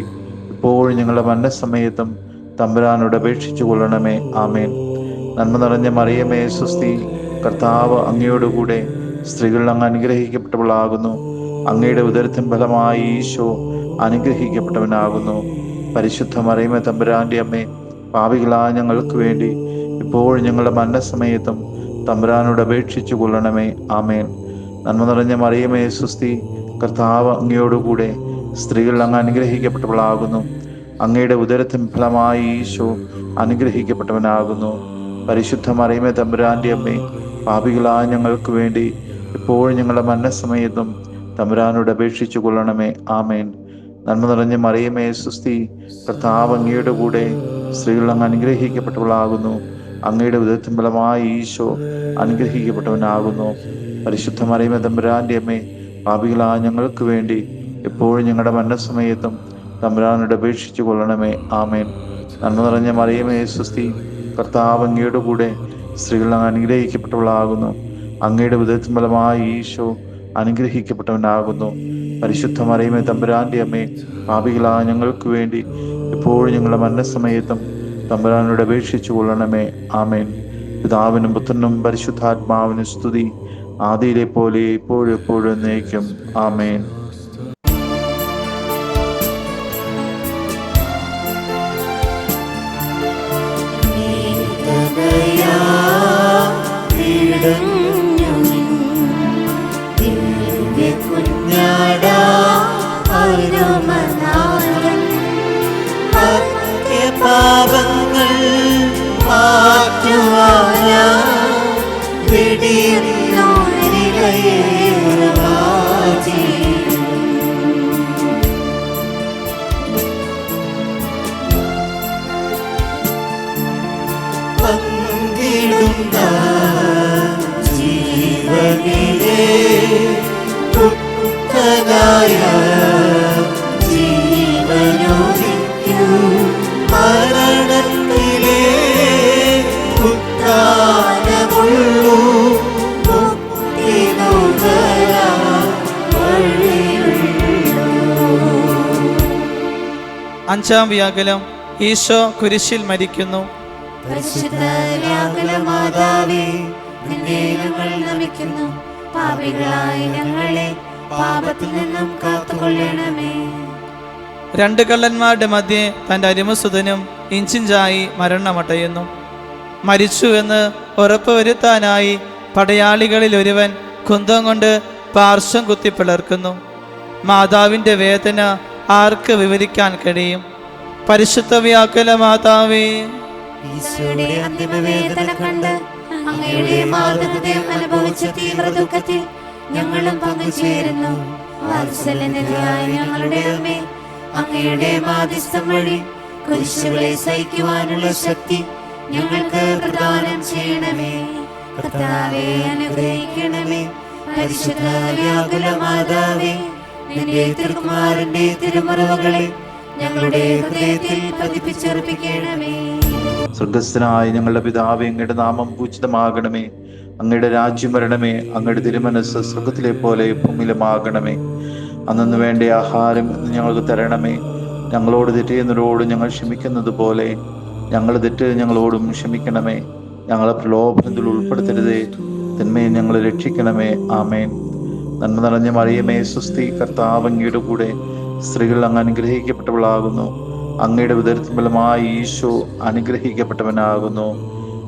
ഇപ്പോഴും ഞങ്ങളുടെ മരണസമയത്തും തമ്പുരാനോട് അപേക്ഷിച്ചു കൊള്ളണമേ. ആമേൻ. നന്മ നിറഞ്ഞ മറിയമേ, സ്വസ്തി, കർത്താവ് അങ്ങയോടുകൂടെ, സ്ത്രീകൾ അങ്ങ് അനുഗ്രഹിക്കപ്പെട്ടവളാകുന്നു. അങ്ങയുടെ ഉദരത്തിൻ ഫലമായി ഈശോ അനുഗ്രഹിക്കപ്പെട്ടവനാകുന്നു. പരിശുദ്ധ മറിയമേ, തമ്പുരാന്റെ അമ്മേ, പാപികളായ ഞങ്ങൾക്ക് വേണ്ടി ഇപ്പോഴും ഞങ്ങളുടെ മരണസമയത്തും തമ്പുരാനോട് അപേക്ഷിച്ചു കൊള്ളണമേ. ആമേൻ. നന്മ നിറഞ്ഞ മറിയമേ, സ്വസ്തി, കർത്താവ് അങ്ങയോടുകൂടെ, സ്ത്രീകൾ അങ്ങ് അനുഗ്രഹിക്കപ്പെട്ടവളാകുന്നു. അങ്ങയുടെ ഉദരത്തിൻ ഫലമായി ഈശോ അനുഗ്രഹിക്കപ്പെട്ടവനാകുന്നു. പരിശുദ്ധ മറിയമേ, തമ്പുരാന്റെ അമ്മേ, പാപികളായ ഞങ്ങൾക്ക് വേണ്ടി ഇപ്പോഴും ഞങ്ങളുടെ മരണസമയത്തും തമ്പുരാനോട് അപേക്ഷിച്ചു കൊള്ളണമേ. ആമേൻ. നന്മ നിറഞ്ഞ മറിയമേ, സ്വസ്തി, കർത്താവ് അങ്ങയുടെ കൂടെ, സ്ത്രീകൾ അങ്ങ് അനുഗ്രഹിക്കപ്പെട്ടവളാകുന്നു. അങ്ങയുടെ ഉദരത്തിൻ ഫലമായി ഈശോ അനുഗ്രഹിക്കപ്പെട്ടവനാകുന്നു. പരിശുദ്ധ മറിയമേ, തമ്പുരാന്റെ അമ്മേ, പാപികളായ ഞങ്ങൾക്ക് വേണ്ടി എപ്പോഴും ഞങ്ങളുടെ മരണസമയത്തും തമ്പുരാനോട് അപേക്ഷിച്ചു കൊള്ളണമേ. ആമേൻ. നന്മ നിറഞ്ഞ മറിയമേ, സ്വസ്തി, കർത്താവ് അങ്ങയുടെ കൂടെ, സ്ത്രീകൾ അങ്ങ് അനുഗ്രഹിക്കപ്പെട്ടവളാകുന്നു. അങ്ങയുടെ ഉദരത്തിൻ ഫലമായി ഈശോ അനുഗ്രഹിക്കപ്പെട്ടവനാകുന്നു. പരിശുദ്ധ മറിയമേ, തമ്പുരാന്റെ അമ്മേ, പാപികളായ ഞങ്ങൾക്ക് വേണ്ടി എപ്പോഴും ഞങ്ങളുടെ മരണസമയത്തും തമ്പുരാനോട് അപേക്ഷിച്ചു കൊള്ളണമേ. ആമേൻ. പിതാവിനും പുത്രനും പരിശുദ്ധാത്മാവിനും സ്തുതി, ആദിയിലെ പോലെ ഇപ്പോഴും എപ്പോഴും എന്നേക്കും. ആമേൻ. പാപങ്ങൾ മാറ്റുവാനാ പങ്കിടുന്ന ജീവനിലെ പുത്തനായ ജീവനൊരിക്കു മരണത്തിലെ ഉത്താനമുള്ളൂ അഞ്ചാം വ്യാകുലം. ഈശോ കുരിശിൽ മരിക്കുന്നു. പരിശുദ്ധ വ്യാകുല മാതാവേ, നിന്നെ ഞങ്ങൾ നമിക്കുന്നു. പാപികളായ ഞങ്ങളെ പാപത്തിൽ നിന്നും കാത്തുകൊള്ളണമേ. രണ്ട് കള്ളന്മാരുടെ മധ്യേ തൻ്റെ അരുമസുതനും ഇഞ്ചിഞ്ചായി മരണമടയുന്നു. മരിച്ചു എന്ന് ഉറപ്പ് വരുത്താനായി പടയാളികളിൽ ഒരുവൻ കുന്തം കൊണ്ട് പാർശ്വം കുത്തിപ്പിളർക്കുന്നു. മാതാവിൻ്റെ വേദന ആർക്ക് വിവരിക്കാൻ കഴിയും? പരിശുദ്ധ വ്യാകുല മാതാവേ, ഈശോയുടെ അന്തിമ വേദന കണ്ട് അങ്ങയുടെ മാതൃഹൃദയം അനുഭവിച്ച തീവ്ര ദുഃഖത്തിൽ ഞങ്ങളും പങ്കുചേരുന്നു. വാത്സല്യനിധിയായ ഞങ്ങളുടെ അമ്മേ, അങ്ങയുടെ മാധ്യസ്ഥം വഴി കുരിശുകളെ സഹിക്കുവാനുള്ള ശക്തി ഞങ്ങൾക്ക് പ്രദാനം ചെയ്യണമേ. കർത്താവേ, അനുഗ്രഹിക്കണമേ. പരിശുദ്ധ വ്യാകുല മാതാവേ, നിന്റെ തിരുകുമാരന്റെ തിരുമുറവുകളെ ഞങ്ങളുടെ ഹൃദയത്തിൽ പതിപ്പിച്ചുറപ്പിക്കണമേ. സ്വർഗസ്ഥനായ ഞങ്ങളുടെ പിതാവേ, അങ്ങയുടെ നാമം പൂജിതമാകണമേ. അങ്ങയുടെ രാജ്യം വരണമേ. അങ്ങയുടെ തിരുമനസ് സ്വർഗത്തിലെ പോലെ ഭൂമിയിലുമാകണമേ. അന്നു വേണ്ട ആഹാരം ഇന്ന് ഞങ്ങൾക്ക് തരണമേ. ഞങ്ങളോട് തെറ്റ് ചെയ്യുന്നവരോട് ഞങ്ങൾ ക്ഷമിക്കുന്നത് പോലെ ഞങ്ങൾ തെറ്റ് ഞങ്ങളോടും ക്ഷമിക്കണമേ. ഞങ്ങളെ പ്രലോഭനത്തിൽ ഉൾപ്പെടുത്തരുതേ, തിന്മയെ ഞങ്ങളെ രക്ഷിക്കണമേ. ആമേൻ. നന്മ നിറഞ്ഞ മറിയമേ, സ്വസ്തി, കർത്താവ് അങ്ങയുടെ കൂടെ, സ്ത്രീകൾ അങ്ങ് അനുഗ്രഹിക്കപ്പെട്ടവളാകുന്നു. അങ്ങയുടെ ഉദരത്തിൻ ഫലമായി ഈശോ അനുഗ്രഹിക്കപ്പെട്ടവനാകുന്നു.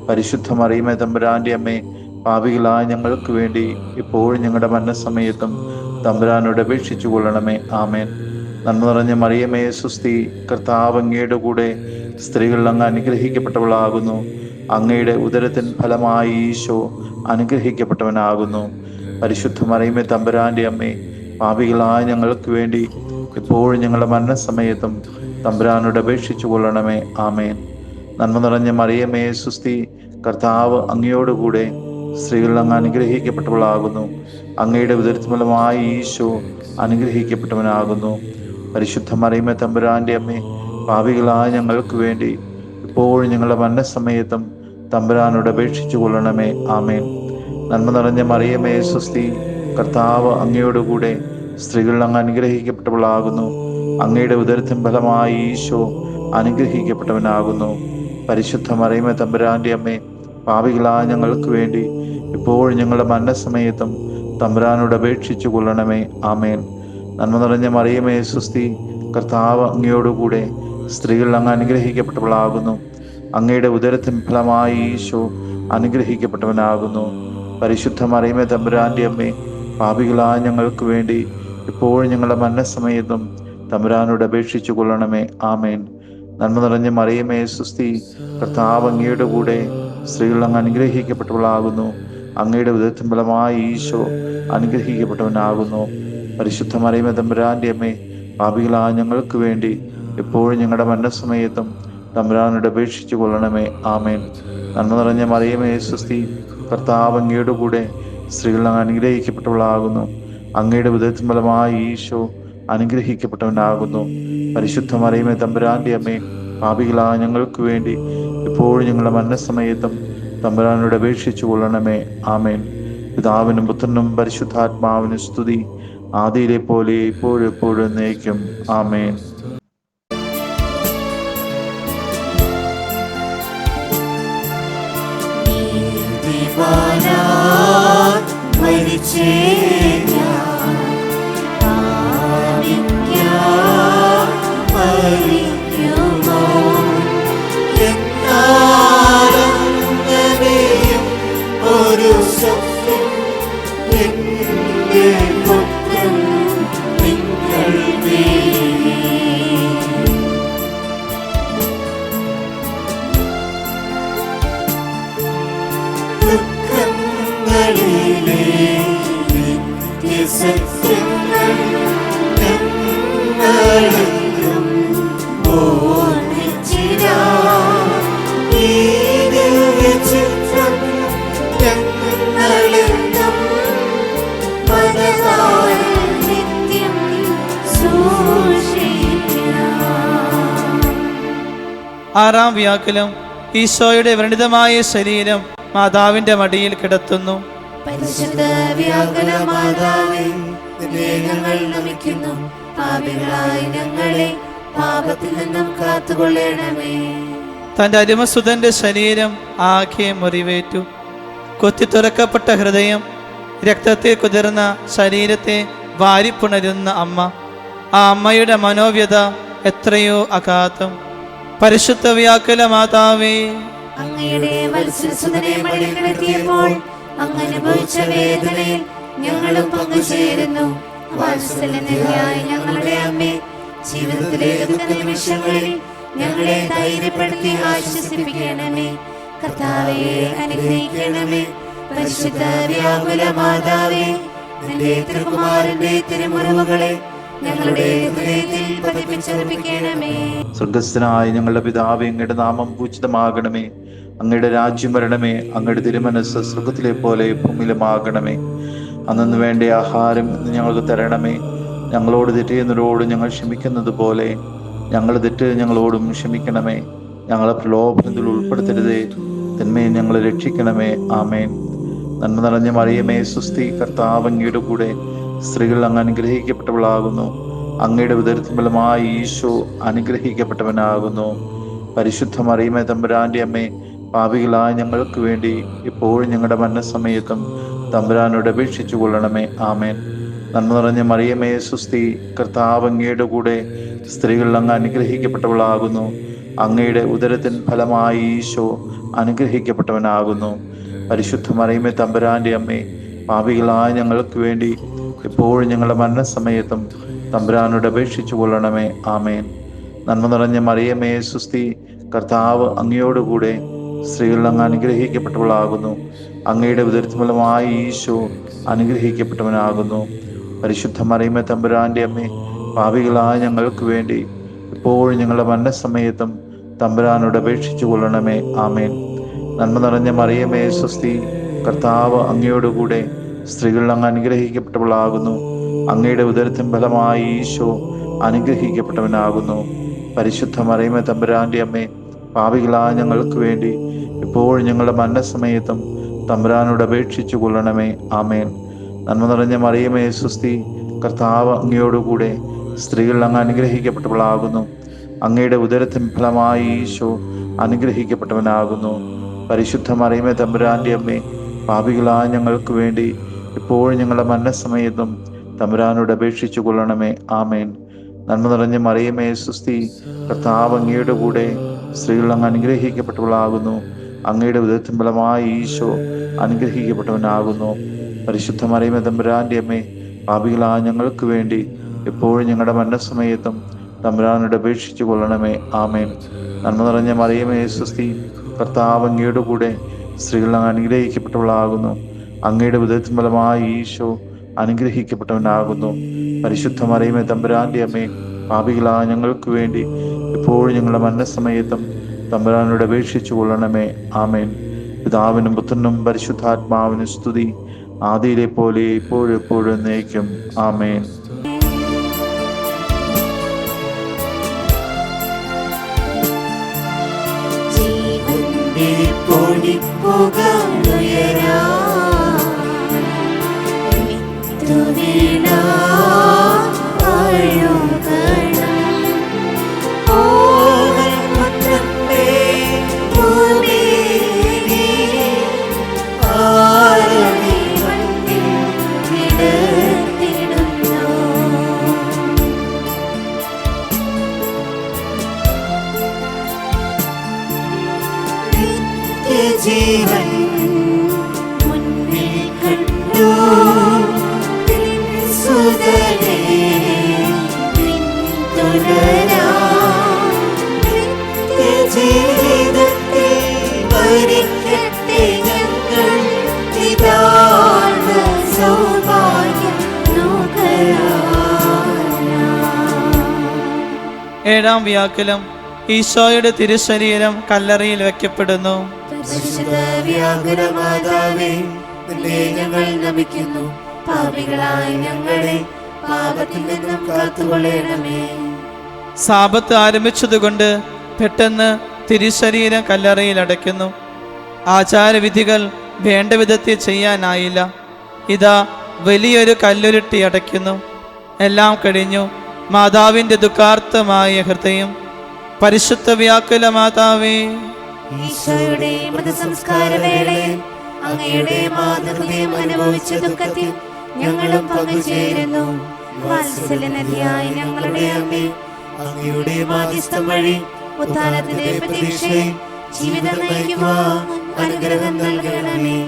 പരിശുദ്ധ മറിയമേ, തമ്പുരാന്റെ അമ്മേ, പാപികളായ ഞങ്ങൾക്ക് വേണ്ടി ഇപ്പോഴും ഞങ്ങളുടെ മരണസമയത്തും തമ്പുരാനോട് അപേക്ഷിച്ചു കൊള്ളണമേ. ആമേൻ. നന്മ നിറഞ്ഞ മറിയമേ, സ്വസ്തി, കർത്താവ് അങ്ങയുടെ കൂടെ, സ്ത്രീകൾ അങ്ങ് അനുഗ്രഹിക്കപ്പെട്ടവളാകുന്നു. അങ്ങയുടെ ഉദരത്തിൻ ഫലമായി ഈശോ അനുഗ്രഹിക്കപ്പെട്ടവനാകുന്നു. പരിശുദ്ധ മറിയമേ, തമ്പുരാന്റെ അമ്മേ, പാപികളായ ഞങ്ങൾക്ക് വേണ്ടി ഇപ്പോഴും ഞങ്ങളുടെ മരണസമയത്തും തമ്പുരാനോട് അപേക്ഷിച്ചു കൊള്ളണമേ. ആമേൻ. നന്മ നിറഞ്ഞ മറിയമേ, സ്വസ്തി, കർത്താവ് അങ്ങയോടുകൂടെ, സ്ത്രീകൾ അങ്ങ് അനുഗ്രഹിക്കപ്പെട്ടവളാകുന്നു. അങ്ങയുടെ ഉദരത്തിൻ ഫലമായി ഈശോ അനുഗ്രഹിക്കപ്പെട്ടവനാകുന്നു. പരിശുദ്ധ മറിയമേ, തമ്പുരാന്റെ അമ്മേ, പാപികളായ ഞങ്ങൾക്ക് വേണ്ടി ഇപ്പോഴും ഞങ്ങളുടെ മരണസമയത്തും തമ്പുരാനോട് അപേക്ഷിച്ചു കൊള്ളണമേ. ആമേൻ. നന്മ നിറഞ്ഞ മറിയമേ, സ്വസ്തി, കർത്താവ് അങ്ങയോടുകൂടെ, സ്ത്രീകൾ അങ്ങ് അനുഗ്രഹിക്കപ്പെട്ടവളാകുന്നു. അങ്ങയുടെ ഉദരത്തിൻ ഫലമായി ഈശോ അനുഗ്രഹിക്കപ്പെട്ടവനാകുന്നു. പരിശുദ്ധ മറിയമേ, തമ്പുരാന്റെ അമ്മേ, പാപികളായ ഞങ്ങൾക്ക് വേണ്ടി ഇപ്പോഴും ഞങ്ങളുടെ മരണസമയത്തും തമ്പുരാനോട് അപേക്ഷിച്ചു കൊള്ളണമേ. ആമേൻ. നന്മ നിറഞ്ഞ മറിയമേ, സ്വസ്തി, കർത്താവ് അങ്ങയോടുകൂടെ, സ്ത്രീകൾ അങ്ങ് അനുഗ്രഹിക്കപ്പെട്ടവളാകുന്നു. അങ്ങയുടെ ഉദരത്തിൻ ഫലമായി ഈശോ അനുഗ്രഹിക്കപ്പെട്ടവനാകുന്നു. പരിശുദ്ധ മറിയമേ, തമ്പുരാന്റെ അമ്മേ, പാപികളായ ഞങ്ങൾക്ക് വേണ്ടി ഇപ്പോഴും ഞങ്ങളുടെ മരണസമയത്തും തമ്പുരാനോട് അപേക്ഷിച്ചു കൊള്ളണമേ. ആമേൻ. നന്മ നിറഞ്ഞ മറിയമേ, സ്വസ്തി, കർത്താവ് അങ്ങയുടെ കൂടെ, സ്ത്രീകൾ അങ്ങ് അനുഗ്രഹിക്കപ്പെട്ടവളാകുന്നു. അങ്ങയുടെ ഉദരത്തിൻ ഫലമായി ഈശോ അനുഗ്രഹിക്കപ്പെട്ടവനാകുന്നു. പരിശുദ്ധ മറിയമേ, തമ്പുരാന്റെ അമ്മേ, പാപികളായ ഞങ്ങൾക്ക് വേണ്ടി എപ്പോഴും ഞങ്ങളുടെ മരണസമയത്തും തമ്പുരാനോട് അപേക്ഷിച്ചു കൊള്ളണമേ. ആമേൻ. നന്മ നിറഞ്ഞ മറിയമേ, സ്വസ്തി, കർത്താവ് അങ്ങയുടെ കൂടെ, സ്ത്രീകൾ അങ്ങ് അനുഗ്രഹിക്കപ്പെട്ടവളാകുന്നു. അങ്ങയുടെ ഉദരത്തിൻ ഫലമായി ഈശോ അനുഗ്രഹിക്കപ്പെട്ടവനാകുന്നു. പരിശുദ്ധ മറിയമേ, തമ്പുരാന്റെ അമ്മേ, പാപികളായ ഞങ്ങൾക്ക് വേണ്ടി ഇപ്പോഴും ഞങ്ങളുടെ മരണസമയത്തും തമ്പുരാനോട് അപേക്ഷിച്ചു കൊള്ളണമേ. ആമേൻ. പിതാവിനും പുത്രനും പരിശുദ്ധാത്മാവിനും സ്തുതി, ആദിയിലെ പോലെ ഇപ്പോഴും എപ്പോഴും എന്നേക്കും. ആമേൻ. ഒരു സത്യം എന്റെ പുത്രൻ നിങ്ങൾ ദുഃഖങ്ങളിലെ നിത്യസത്യങ്ങൾ ഞങ്ങളെയും ഓർമ്മിച്ചിരാ. ഈ ദിവ്യചിത്രം ഞങ്ങളെന്നും മനതാൽ നിത്യം സൂക്ഷിക്കാം. ആറാം വ്യാകുലം. ഈശോയുടെ വ്രണിതമായ ശരീരം മാതാവിന്റെ മടിയിൽ കിടത്തുന്നു. പരിശുദ്ധ വ്യാകുല മാതാവേ, നിന്നെ ഞങ്ങൾ നമിക്കുന്നു. പാപികളായ ഞങ്ങളെ പാപത്തിൽ നിന്നും കാത്തുകൊള്ളണമേ. തൻ്റെ അരുമസുതന്റെ ശരീരം ആകെ മുറിവേറ്റു. കൊത്തി തുറക്കപ്പെട്ട ഹൃദയം, രക്തത്തിൽ കുതിർന്ന ശരീരത്തെ വാരിപ്പുണരുന്ന അമ്മ. ആ അമ്മയുടെ മനോവ്യത എത്രയോ അഗാധം. പരിശുദ്ധ വ്യാകുല മാതാവേ, അങ്ങയുടെ വത്സരസുതനെ മടിയിൽ കിടത്തിയപ്പോൾ അങ്ങ് അനുഭവിച്ച വേദനയിൽ ഞങ്ങളും പങ്കുചേരുന്നു. വാത്സല്യനിധിയായ ഞങ്ങളുടെ അമ്മേ, ജീവിതത്തിലെ ദുഃഖ നിമിഷങ്ങളിൽ ഞങ്ങളെ ധൈര്യപ്പെടുത്തി ആശ്വസിപ്പിക്കണമേ. കർത്താവേ, അനുഗ്രഹിക്കണമേ. പരിശുദ്ധ വ്യാകുല മാതാവേ, നിന്റെ തിരുകുമാരന്റെ തിരുമുറിവുകളെ ഞങ്ങളുടെ ഹൃദയത്തിൽ പതിപ്പിച്ചുറപ്പിക്കണമേ. സ്വർഗസ്ഥനായ ഞങ്ങളുടെ പിതാവേ, അങ്ങയുടെ നാമം പൂജിതമാകണമേ. അങ്ങയുടെ രാജ്യം വരണമേ. അങ്ങയുടെ തിരുമനസ്സ് സ്വർഗത്തിലെ പോലെ ഭൂമിയിലുമാകണമേ. അന്നു വേണ്ട ആഹാരം ഇന്ന് ഞങ്ങൾക്ക് തരണമേ. ഞങ്ങളോട് തെറ്റ് ചെയ്യുന്നവരോട് ഞങ്ങൾ ക്ഷമിക്കുന്നത് പോലെ ഞങ്ങൾ തെറ്റ് ഞങ്ങളോടും ക്ഷമിക്കണമേ. ഞങ്ങളെ പ്രലോഭനത്തിൽ ഉൾപ്പെടുത്തരുതേ, തിന്മയെ ഞങ്ങളെ രക്ഷിക്കണമേ. ആമേൻ. നന്മ നിറഞ്ഞ മറിയമേ, സുസ്തി, കർത്താവ് അങ്ങയുടെ കൂടെ, സ്ത്രീകൾ അങ്ങ് അനുഗ്രഹിക്കപ്പെട്ടവളാകുന്നു. അങ്ങയുടെ ഉദരത്തിൻ ഫലമായി ഈശോ അനുഗ്രഹിക്കപ്പെട്ടവനാകുന്നു. പരിശുദ്ധ മറിയമേ, തമ്പുരാന്റെ അമ്മേ, പാപികളായ ഞങ്ങൾക്ക് വേണ്ടി ഇപ്പോഴും ഞങ്ങളുടെ മരണസമയത്തും തമ്പുരാനോട് അപേക്ഷിച്ചു കൊള്ളണമേ. ആമേൻ. നന്മ നിറഞ്ഞ മറിയമേ, സുസ്തി, കർത്താവ് അങ്ങയുടെ കൂടെ, സ്ത്രീകൾ അങ്ങ് അനുഗ്രഹിക്കപ്പെട്ടവളാകുന്നു. അങ്ങയുടെ ഉദരത്തിൻ ഫലമായി ഈശോ അനുഗ്രഹിക്കപ്പെട്ടവനാകുന്നു. പരിശുദ്ധ മറിയമേ, തമ്പുരാന്റെ അമ്മേ, പാപികളായ ഞങ്ങൾക്ക് വേണ്ടി ഇപ്പോഴും ഞങ്ങളുടെ മരണസമയത്തും തമ്പുരാനോട് അപേക്ഷിച്ചു കൊള്ളണമേ. ആമേൻ. നന്മ നിറഞ്ഞ മറിയമേ, സുസ്തി, കർത്താവ് അങ്ങയോടുകൂടെ, സ്ത്രീകൾ അങ്ങ് അനുഗ്രഹിക്കപ്പെട്ടവളാകുന്നു. അങ്ങയുടെ ഉദരത്തിൻ ഫലമായി ഈശോ അനുഗ്രഹിക്കപ്പെട്ടവനാകുന്നു. പരിശുദ്ധ മറിയമേ, തമ്പുരാന്റെ അമ്മേ, പാപികളായ ഞങ്ങൾക്ക് വേണ്ടി ഇപ്പോഴും ഞങ്ങളുടെ മരണസമയത്തും തമ്പുരാനോട് അപേക്ഷിച്ചു കൊള്ളണമേ. ആമേൻ. നന്മ നിറഞ്ഞ മറിയമേ, സ്വസ്തി, കർത്താവ് അങ്ങയോടുകൂടെ, സ്ത്രീകൾ അങ്ങ് അനുഗ്രഹിക്കപ്പെട്ടവളാകുന്നു. അങ്ങയുടെ ഉദരത്തിൻ ഫലമായി ഈശോ അനുഗ്രഹിക്കപ്പെട്ടവനാകുന്നു. പരിശുദ്ധ മറിയമേ, തമ്പുരാന്റെ അമ്മേ, പാപികളായ ഞങ്ങൾക്ക് വേണ്ടി ഇപ്പോഴും ഞങ്ങളുടെ മരണസമയത്തും തമ്പുരാനോട് അപേക്ഷിച്ചു കൊള്ളണമേ. ആമേൻ. നന്മ നിറഞ്ഞ മറിയമേ, സ്വസ്തി, കർത്താവ് അങ്ങയോടുകൂടെ, സ്ത്രീകൾ അങ്ങ് അനുഗ്രഹിക്കപ്പെട്ടവളാകുന്നു. അങ്ങയുടെ ഉദരത്തിൻ ഫലമായി ഈശോ അനുഗ്രഹിക്കപ്പെട്ടവനാകുന്നു. പരിശുദ്ധ മറിയമേ, തമ്പുരാന്റെ അമ്മേ, പാപികളായ ഞങ്ങൾക്ക് വേണ്ടി ഇപ്പോഴും ഞങ്ങളുടെ മരണസമയത്തും തമ്പുരാനോട് അപേക്ഷിച്ചു കൊള്ളണമേ. ആമേൻ. നന്മ നിറഞ്ഞ മറിയമേ, സ്വസ്തി, കർത്താവ് അങ്ങയുടെ കൂടെ, സ്ത്രീകൾ അങ്ങ് അനുഗ്രഹിക്കപ്പെട്ടവളാകുന്നു. അങ്ങയുടെ ഉദരത്തിൻ ഫലമായി ഈശോ അനുഗ്രഹിക്കപ്പെട്ടവനാകുന്നു. പരിശുദ്ധ മറിയമേ, തമ്പുരാന്റെ അമ്മേ, പാപികളായ ഞങ്ങൾക്ക് വേണ്ടി എപ്പോഴും ഞങ്ങളുടെ മരണസമയത്തും തമ്പുരാനോട് അപേക്ഷിച്ചു കൊള്ളണമേ. ആമേൻ. നന്മ നിറഞ്ഞ മറിയമേ, സ്വസ്തി, കർത്താവ് അങ്ങയുടെ കൂടെ, സ്ത്രീകൾ അങ്ങ് അനുഗ്രഹിക്കപ്പെട്ടവളാകുന്നു. അങ്ങയുടെ ഉദരത്തിൻ ഫലമായി ഈശോ അനുഗ്രഹിക്കപ്പെട്ടവനാകുന്നു. പരിശുദ്ധ മറിയമേ, തമ്പുരാന്റെ അമ്മേ, പാപികളായ ഞങ്ങൾക്ക് വേണ്ടി എപ്പോഴും ഞങ്ങളുടെ മരണസമയത്തും തമ്പുരാനോട് അപേക്ഷിച്ചു കൊള്ളണമേ. ആമേൻ. പിതാവിനും പുത്രനും പരിശുദ്ധാത്മാവിനും സ്തുതി, ആദിയിലെ പോലെ ഇപ്പോഴും എപ്പോഴും എന്നേക്കും. ആമേൻ. ജീവൻ മുന്നിൽ കണ്ടു, സുതനെ പിന്തുടരാം. ജീവിതത്തിൽ ഭരിക്കട്ടെ ഞങ്ങൾ ഇതാണ് സൗഭാഗ്യം ഏഴാം വ്യാകുലം. ഈശോയുടെ തിരുശരീരം കല്ലറയിൽ വയ്ക്കപ്പെടുന്നു. പരിശുദ്ധ വ്യാകുല മാതാവേ, നിന്നെ ഞങ്ങൾ നമിക്കുന്നു. പാപികളായ ഞങ്ങളെ പാപത്തിൽ നിന്നും കാത്തുകൊള്ളണമേ. സാബത്ത് ആരംഭിച്ചതുകൊണ്ട് പെട്ടെന്ന് തിരുശരീരം കല്ലറയിൽ അടയ്ക്കുന്നു. ആചാരവിധികൾ വേണ്ട വിധത്തിൽ ചെയ്യാനായില്ല. ഇതാ വലിയൊരു കല്ലുരുട്ടി അടയ്ക്കുന്നു. എല്ലാം കഴിഞ്ഞു. മാതാവിൻ്റെ ദുഃഖാർത്ഥമായ ഹൃദയം. പരിശുദ്ധ വ്യാകുല മാതാവേ, ഈശോയുടെ മൃതസംസ്കാര വേളയിൽ അങ്ങയുടെ മാതൃഹൃദയം അനുഭവിച്ച ദുഃഖത്തിൽ ഞങ്ങളും പങ്കുചേരുന്നു. വാത്സല്യനദിയായ ഞങ്ങളുടെ അമ്മേ, അങ്ങയുടെ മാധ്യസ്ഥം വഴി ഉദ്ധാനത്തിന്റെ പ്രതീക്ഷയിൽ ജീവിതം നയിക്കുവാൻ അനുഗ്രഹം നൽകണമേ.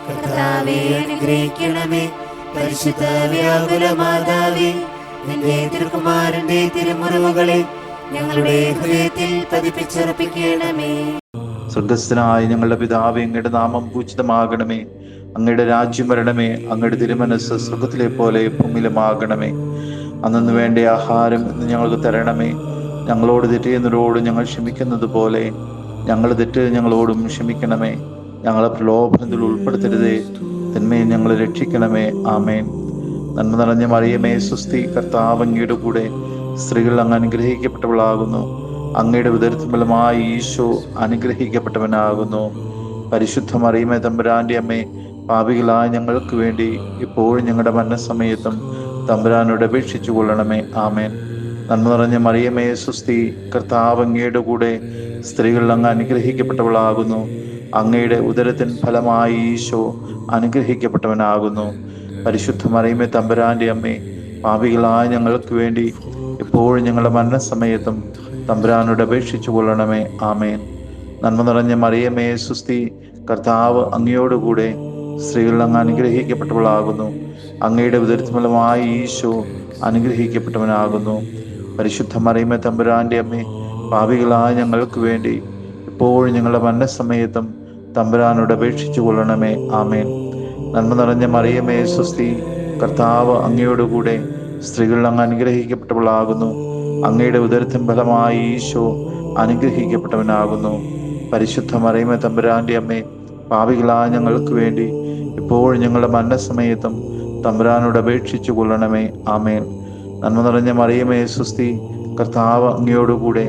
കർത്താവേ, അനുഗ്രഹിക്കണമേ. പരിശുദ്ധ വ്യാകുല മാതാവേ, നിന്റെ തിരുകുമാരന്റെ തിരുമുറിവുകളെ ഞങ്ങളുടെ ഹൃദയത്തിൽ പതിപ്പിച്ചുറപ്പിക്കണമേ. സ്വർഗസ്ഥനായ ഞങ്ങളുടെ പിതാവേ, അങ്ങയുടെ നാമം പൂജിതമാകണമേ. അങ്ങയുടെ രാജ്യം വരണമേ. അങ്ങയുടെ തിരുമനസ്സ് സ്വർഗത്തിലെ പോലെ ഭൂമിയിലുമാകണമേ. അന്നു വേണ്ട ആഹാരം ഇന്ന് ഞങ്ങൾക്ക് തരണമേ. ഞങ്ങളോട് തെറ്റ് ചെയ്യുന്നവരോട് ഞങ്ങൾ ക്ഷമിക്കുന്നത് പോലെ ഞങ്ങൾ തെറ്റ് ഞങ്ങളോടും ക്ഷമിക്കണമേ. ഞങ്ങളെ പ്രലോഭനത്തിൽ ഉൾപ്പെടുത്തരുതേ, തിന്മയെ ഞങ്ങളെ രക്ഷിക്കണമേ. ആമേൻ. നന്മ നിറഞ്ഞ മറിയമേ, സ്വസ്തി, കർത്താവ് അങ്ങയുടെ കൂടെ, സ്ത്രീകൾ അങ്ങ് അനുഗ്രഹിക്കപ്പെട്ടവളാകുന്നു. അങ്ങയുടെ ഉദരത്തിൻ ഫലമായി ഈശോ അനുഗ്രഹിക്കപ്പെട്ടവനാകുന്നു. പരിശുദ്ധ മറിയമേ, തമ്പുരാന്റെ അമ്മേ, പാപികളായ ഞങ്ങൾക്ക് വേണ്ടി ഇപ്പോഴും ഞങ്ങളുടെ മരണസമയത്തും തമ്പുരാനോട് അപേക്ഷിച്ചു കൊള്ളണമേ. ആമേൻ. നന്മ നിറഞ്ഞ മറിയമേ, സ്വസ്തി, കർത്താവ് അങ്ങയുടെ കൂടെ, സ്ത്രീകൾ അങ്ങ് അനുഗ്രഹിക്കപ്പെട്ടവളാകുന്നു. അങ്ങയുടെ ഉദരത്തിൻ ഫലമായി ഈശോ അനുഗ്രഹിക്കപ്പെട്ടവനാകുന്നു. പരിശുദ്ധ മറിയമേ, തമ്പുരാന്റെ അമ്മേ, പാപികളായ ഞങ്ങൾക്ക് വേണ്ടി ഇപ്പോഴും ഞങ്ങളുടെ മരണസമയത്തും തമ്പുരാനോട് അപേക്ഷിച്ചു കൊള്ളണമേ. ആമേൻ. നന്മ നിറഞ്ഞ മറിയമേ, സ്വസ്തി, കർത്താവ് അങ്ങയോടുകൂടെ, സ്ത്രീകൾ അങ്ങ് അനുഗ്രഹിക്കപ്പെട്ടവളാകുന്നു. അങ്ങയുടെ ഉദരത്തിൻ ഫലമായി ഈശോ അനുഗ്രഹിക്കപ്പെട്ടവനാകുന്നു. പരിശുദ്ധ മറിയമേ, തമ്പുരാന്റെ അമ്മേ, പാപികളായ ഞങ്ങൾക്ക് വേണ്ടി ഇപ്പോഴും ഞങ്ങളുടെ മരണസമയത്തും തമ്പുരാനോട് അപേക്ഷിച്ചു കൊള്ളണമേ. ആമേൻ. നന്മ നിറഞ്ഞ മറിയമേ, സ്വസ്തി, കർത്താവ് അങ്ങയോടുകൂടെ, സ്ത്രീകൾ അങ്ങ് അനുഗ്രഹിക്കപ്പെട്ടവളാകുന്നു. അങ്ങയുടെ ഉദരത്തിൻ ഫലമായി ഈശോ അനുഗ്രഹിക്കപ്പെട്ടവനാകുന്നു. പരിശുദ്ധ മറിയമേ, തമ്പുരാന്റെ അമ്മേ, പാപികളായ ഞങ്ങൾക്ക് വേണ്ടി ഇപ്പോഴും ഞങ്ങളുടെ മരണസമയത്തും തമ്പുരാനോട് അപേക്ഷിച്ചു കൊള്ളണമേ. ആമേൻ. നന്മ നിറഞ്ഞ മറിയമേ, സ്വസ്തി, കർത്താവ് അങ്ങയോടുകൂടെ,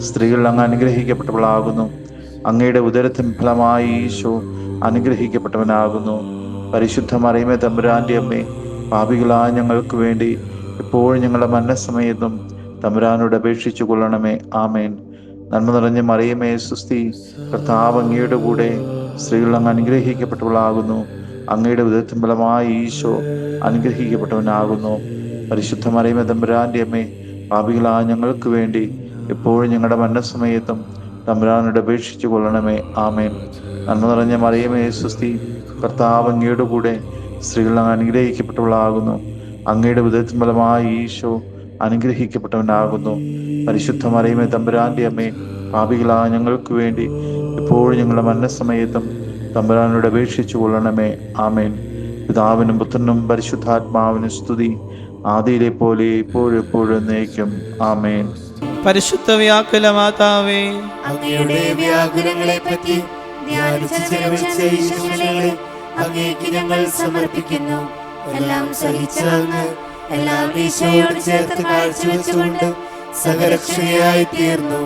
സ്ത്രീകൾ അങ്ങ് അനുഗ്രഹിക്കപ്പെട്ടവളാകുന്നു. അങ്ങയുടെ ഉദരത്തിൻ ഫലമായി ഈശോ അനുഗ്രഹിക്കപ്പെട്ടവനാകുന്നു. പരിശുദ്ധ മറിയമേ, തമ്പുരാന്റെ അമ്മേ, പാപികളായ ഞങ്ങൾക്ക് വേണ്ടി ഇപ്പോഴും ഞങ്ങളുടെ മരണസമയത്തും തമ്പുരാനോട് അപേക്ഷിച്ചു കൊള്ളണമേ. ആമേൻ. നന്മ നിറഞ്ഞ മറിയമേ, സ്വസ്തി, കർത്താവ് അങ്ങയുടെ കൂടെ, സ്ത്രീകൾ അങ്ങ് അനുഗ്രഹിക്കപ്പെട്ടവളാകുന്നു. അങ്ങയുടെ ഉദരത്തിൻ ഫലമായി ഈശോ അനുഗ്രഹിക്കപ്പെട്ടവനാകുന്നു. പരിശുദ്ധ മറിയമേ, തമ്പുരാന്റെ അമ്മേ, പാപികളായ ഞങ്ങൾക്ക് വേണ്ടി എപ്പോഴും ഞങ്ങളുടെ മരണസമയത്തും തമ്പുരാനോട് അപേക്ഷിച്ചു കൊള്ളണമേ. ആമേൻ. നന്മ നിറഞ്ഞ മറിയമേ, സ്വസ്തി, കർത്താവ് അങ്ങയുടെ കൂടെ, സ്ത്രീകൾ അങ്ങ് അനുഗ്രഹിക്കപ്പെട്ടവളാകുന്നു. അങ്ങയുടെ ഉദരത്തിൻ ഫലമായി ഈശോ അനുഗ്രഹിക്കപ്പെട്ടവനാകുന്നു. പരിശുദ്ധ മറിയമേ, തമ്പുരാന്റെ അമ്മേ, പാപികളായ ഞങ്ങൾക്ക് വേണ്ടി എപ്പോഴും ഞങ്ങളുടെ മരണസമയത്തും തമ്പുരാനോട് അപേക്ഷിച്ചു കൊള്ളണമേ. ആമേൻ. പിതാവിനും പുത്രനും പരിശുദ്ധാത്മാവിനും സ്തുതി, ആദിയിലെ പോലെ ഇപ്പോഴും എപ്പോഴും എന്നേക്കും. ആമേൻ. പരിശുദ്ധ വ്യാകുല മാതാവേ, അങ്ങയുടെ വ്യാകുലങ്ങളെ പറ്റി ധ്യാനിച്ച് ചെലവഴിച്ച ഈശ്വരങ്ങളെ അങ്ങേക്ക് ഞങ്ങൾ സമർപ്പിക്കുന്നു. എല്ലാം സഹിച്ച അങ്ങ് എല്ലാം ഈശോയോട് ചേർത്ത് കാഴ്ചവെച്ചുകൊണ്ട് സഹരക്ഷയായി തീർന്നു.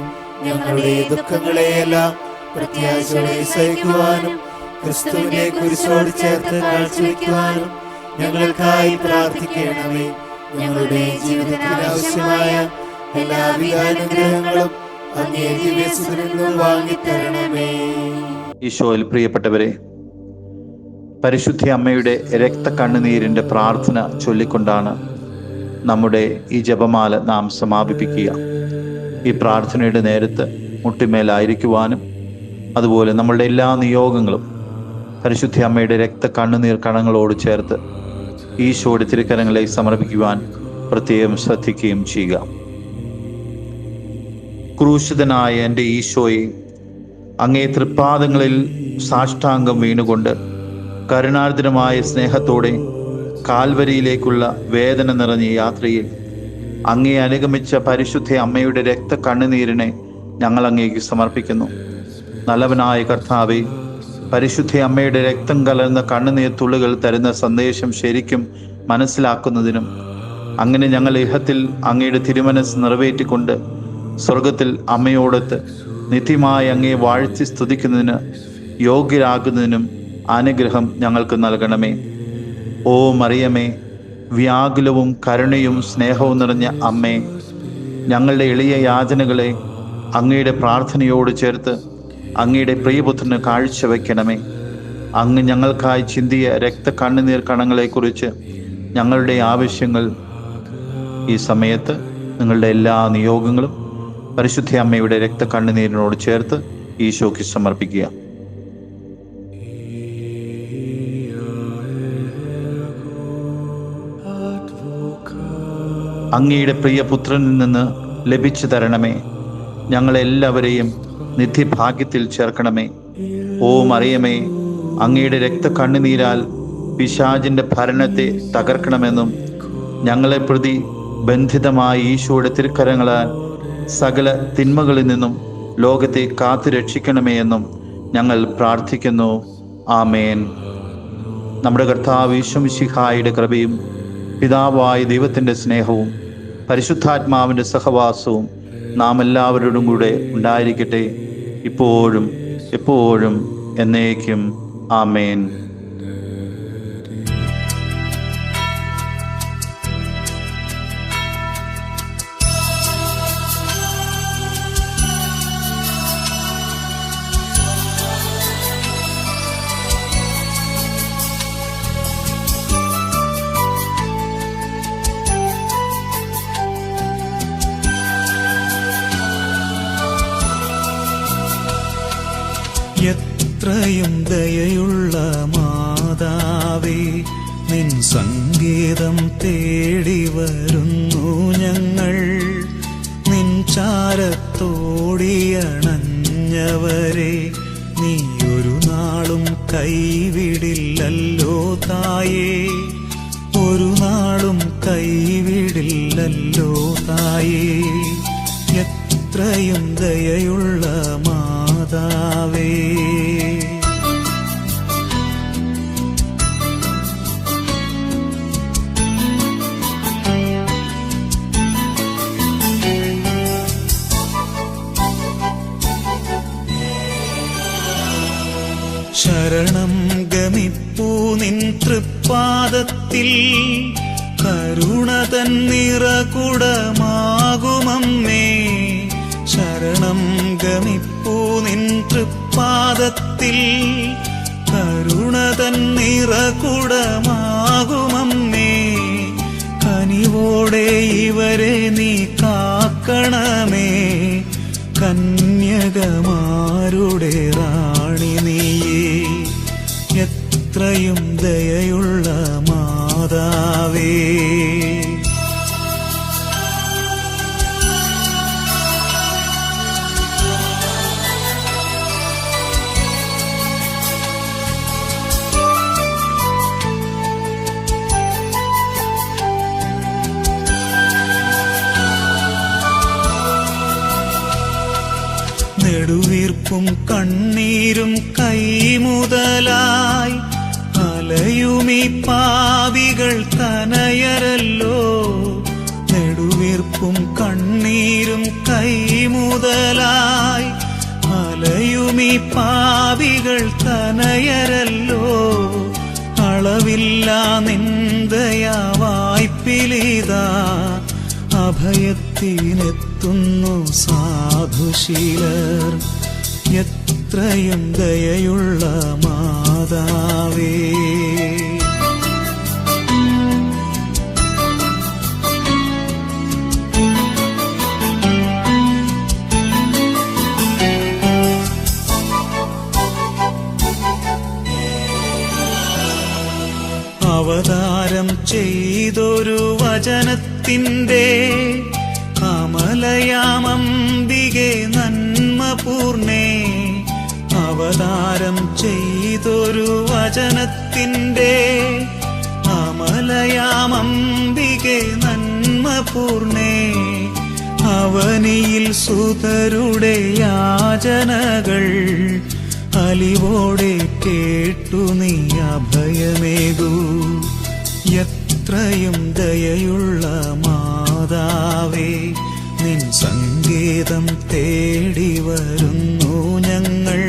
ഞങ്ങളുടെ ദുഃഖങ്ങളെയെല്ലാം പ്രത്യാശയോടെ സഹിക്കുവാനും ക്രിസ്തുവിനെ കുരിശോട് ചേർത്ത് കാഴ്ചവെക്കുവാനും ഞങ്ങൾക്കായി പ്രാർത്ഥിക്കണമേ. ഞങ്ങളുടെ ജീവിതത്തിന് ആവശ്യമായ എല്ലാവിധ അനുഗ്രഹങ്ങളും അങ്ങേ ദിവസത്തിൽ നിന്ന് വാങ്ങിത്തരണമേ. ഈശോയിൽ പ്രിയപ്പെട്ടവരെ, പരിശുദ്ധ അമ്മയുടെ രക്തക്കണ്ണുനീരിൻ്റെ പ്രാർത്ഥന ചൊല്ലിക്കൊണ്ടാണ് നമ്മുടെ ഈ ജപമാല നാം സമാപിപ്പിക്കുക. ഈ പ്രാർത്ഥനയുടെ നേരത്ത് മുട്ടിമേലായിരിക്കുവാനും അതുപോലെ നമ്മളുടെ എല്ലാ നിയോഗങ്ങളും പരിശുദ്ധ അമ്മയുടെ രക്തക്കണ്ണുനീർ കണങ്ങളോട് ചേർത്ത് ഈശോയുടെ തിരുക്കരങ്ങളെ സമർപ്പിക്കുവാൻ പ്രത്യേകം ശ്രദ്ധിക്കുകയും ചെയ്യുക. ക്രൂശിതനായ എൻ്റെ ഈശോയെ, അങ്ങേ തൃപ്പാദങ്ങളിൽ സാഷ്ടാംഗം വീണുകൊണ്ട് കരുണാർദ്രമായ സ്നേഹത്തോടെ കാൽവരിയിലേക്കുള്ള വേദന നിറഞ്ഞ യാത്രയിൽ അങ്ങേ അനുഗമിച്ച പരിശുദ്ധ അമ്മയുടെ രക്തക്കണ്ണുനീരിനെ ഞങ്ങൾ അങ്ങേക്ക് സമർപ്പിക്കുന്നു. നല്ലവനായ കർത്താവേ, പരിശുദ്ധ അമ്മയുടെ രക്തം കലർന്ന കണ്ണുനീർ തുള്ളികൾ തരുന്ന സന്ദേശം ശരിക്കും മനസ്സിലാക്കുന്നതിനും അങ്ങനെ ഞങ്ങൾ ഇഹത്തിൽ അങ്ങയുടെ തിരുമനസ് നിറവേറ്റിക്കൊണ്ട് സ്വർഗത്തിൽ അമ്മയോടൊത്ത് നിത്യമായി അങ്ങയെ വാഴ്ത്തി സ്തുതിക്കുന്നതിന് യോഗ്യരാകുന്നതിനും അനുഗ്രഹം ഞങ്ങൾക്ക് നൽകണമേ. ഓ മറിയമേ, വ്യാകുലവും കരുണയും സ്നേഹവും നിറഞ്ഞ അമ്മേ, ഞങ്ങളുടെ എളിയ യാചനകളെ അങ്ങയുടെ പ്രാർത്ഥനയോട് ചേർത്ത് അങ്ങയുടെ പ്രിയപുത്രന് കാഴ്ചവെക്കണമേ. അങ്ങ് ഞങ്ങൾക്കായി ചിന്തിയ രക്തക്കണ്ണുനീർ കണങ്ങളെക്കുറിച്ച് ഞങ്ങളുടെ ആവശ്യങ്ങൾ ഈ സമയത്ത് നിങ്ങളുടെ എല്ലാ നിയോഗങ്ങളും പരിശുദ്ധ അമ്മയുടെ രക്തക്കണ്ണുനീരിനോട് ചേർത്ത് ഈശോയ്ക്ക് സമർപ്പിക്കുക. അങ്ങയുടെ പ്രിയപുത്രനിൽ നിന്ന് ലഭിച്ചു തരണമേ. ഞങ്ങളെല്ലാവരെയും നിത്യഭാഗ്യത്തിൽ ചേർക്കണമേ. ഓ മറിയമേ, അങ്ങയുടെ രക്തക്കണ്ണുനീരാൽ പിശാചിന്റെ ഭരണത്തെ തകർക്കണമെന്നും ഞങ്ങളെ പ്രതി ബന്ധിതമായ ഈശോയുടെ തിരുക്കരങ്ങളാൽ സകല തിന്മകളിൽ നിന്നും ലോകത്തെ കാത്തു രക്ഷിക്കണമേ എന്നും ഞങ്ങൾ പ്രാർത്ഥിക്കുന്നു. ആമേൻ. നമ്മുടെ കർത്താവ് ഈശോ മിശിഹായുടെ കൃപയും പിതാവായ ദൈവത്തിൻ്റെ സ്നേഹവും പരിശുദ്ധാത്മാവിൻ്റെ സഹവാസവും നാം എല്ലാവരോടും കൂടെ ഉണ്ടായിരിക്കട്ടെ, ഇപ്പോഴും എപ്പോഴും എന്നേക്കും. ആമേൻ. എത്രയും ദയയുള്ള മാതാവേ, നിൻ സംഗീതം തേടി വരുന്നു ഞങ്ങൾ. നിൻ ചാരത്തോടിയണഞ്ഞവരെ നീ ഒരു നാളും കൈവിടില്ലല്ലോ തായേ, ഒരു നാളും കൈവിടില്ലല്ലോ തായേ. എത്രയും ദയയുള്ള മാതാവേ. ശരണം ഗമിപ്പൂ നിൻ തൃപ്പാദത്തിൽ, കരുണ തൻ നിറകുടമാകുമമ്മേ. ശരണം ഗമിപ്പൂ നിൻ തൃപ്പാദത്തിൽ, കരുണ തൻ നിറകുടമാകുമമ്മേ. കനിവോടെ ഇവരെ നീ കാക്കണമേ, കന്യകമാരുടെ റാണി നീയേ. എത്രയും ദയയുള്ള മാതാവേ. നെടുവീർപ്പും കണ്ണീരും കൈമുതലായി അലയുമീ പാപികൾ തനയരല്ലോ. നെടുവീർപ്പും കണ്ണീരും കൈമുതലായി അലയുമീ പാപികൾ തനയരല്ലോ. അളവില്ലാ നിന്ദയാ വായ്പിലിതാ അഭയത്തിനെത്തുന്നു സാധുശീലർ. എത്രയും ദയയുള്ള മാതാവേ. അവതാരം ചെയ്തൊരു വചനത്തിൻ്റെ കമലയാമംബികെ നന്മ പൂർണ്ണേ. അവതാരം ചെയ്തൊരു വചനത്തിൻ്റെ കമലയാമംബികെ നന്മ പൂർണ്ണേ. അവനിയിൽ സുതരുടെ യാചനകൾ അലിവോടെ കേട്ടു നീ അഭയമേകൂ. എത്രയും ദയയുള്ള മാതാവേ, നിൻ സംഗീതം തേടി വരുന്നു ഞങ്ങൾ.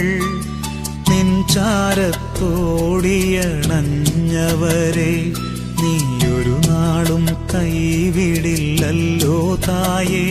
നിൻ ചാരത്തോടിയണഞ്ഞവരെ നീ ഒരു നാളും കൈവിടില്ലല്ലോ തായേ.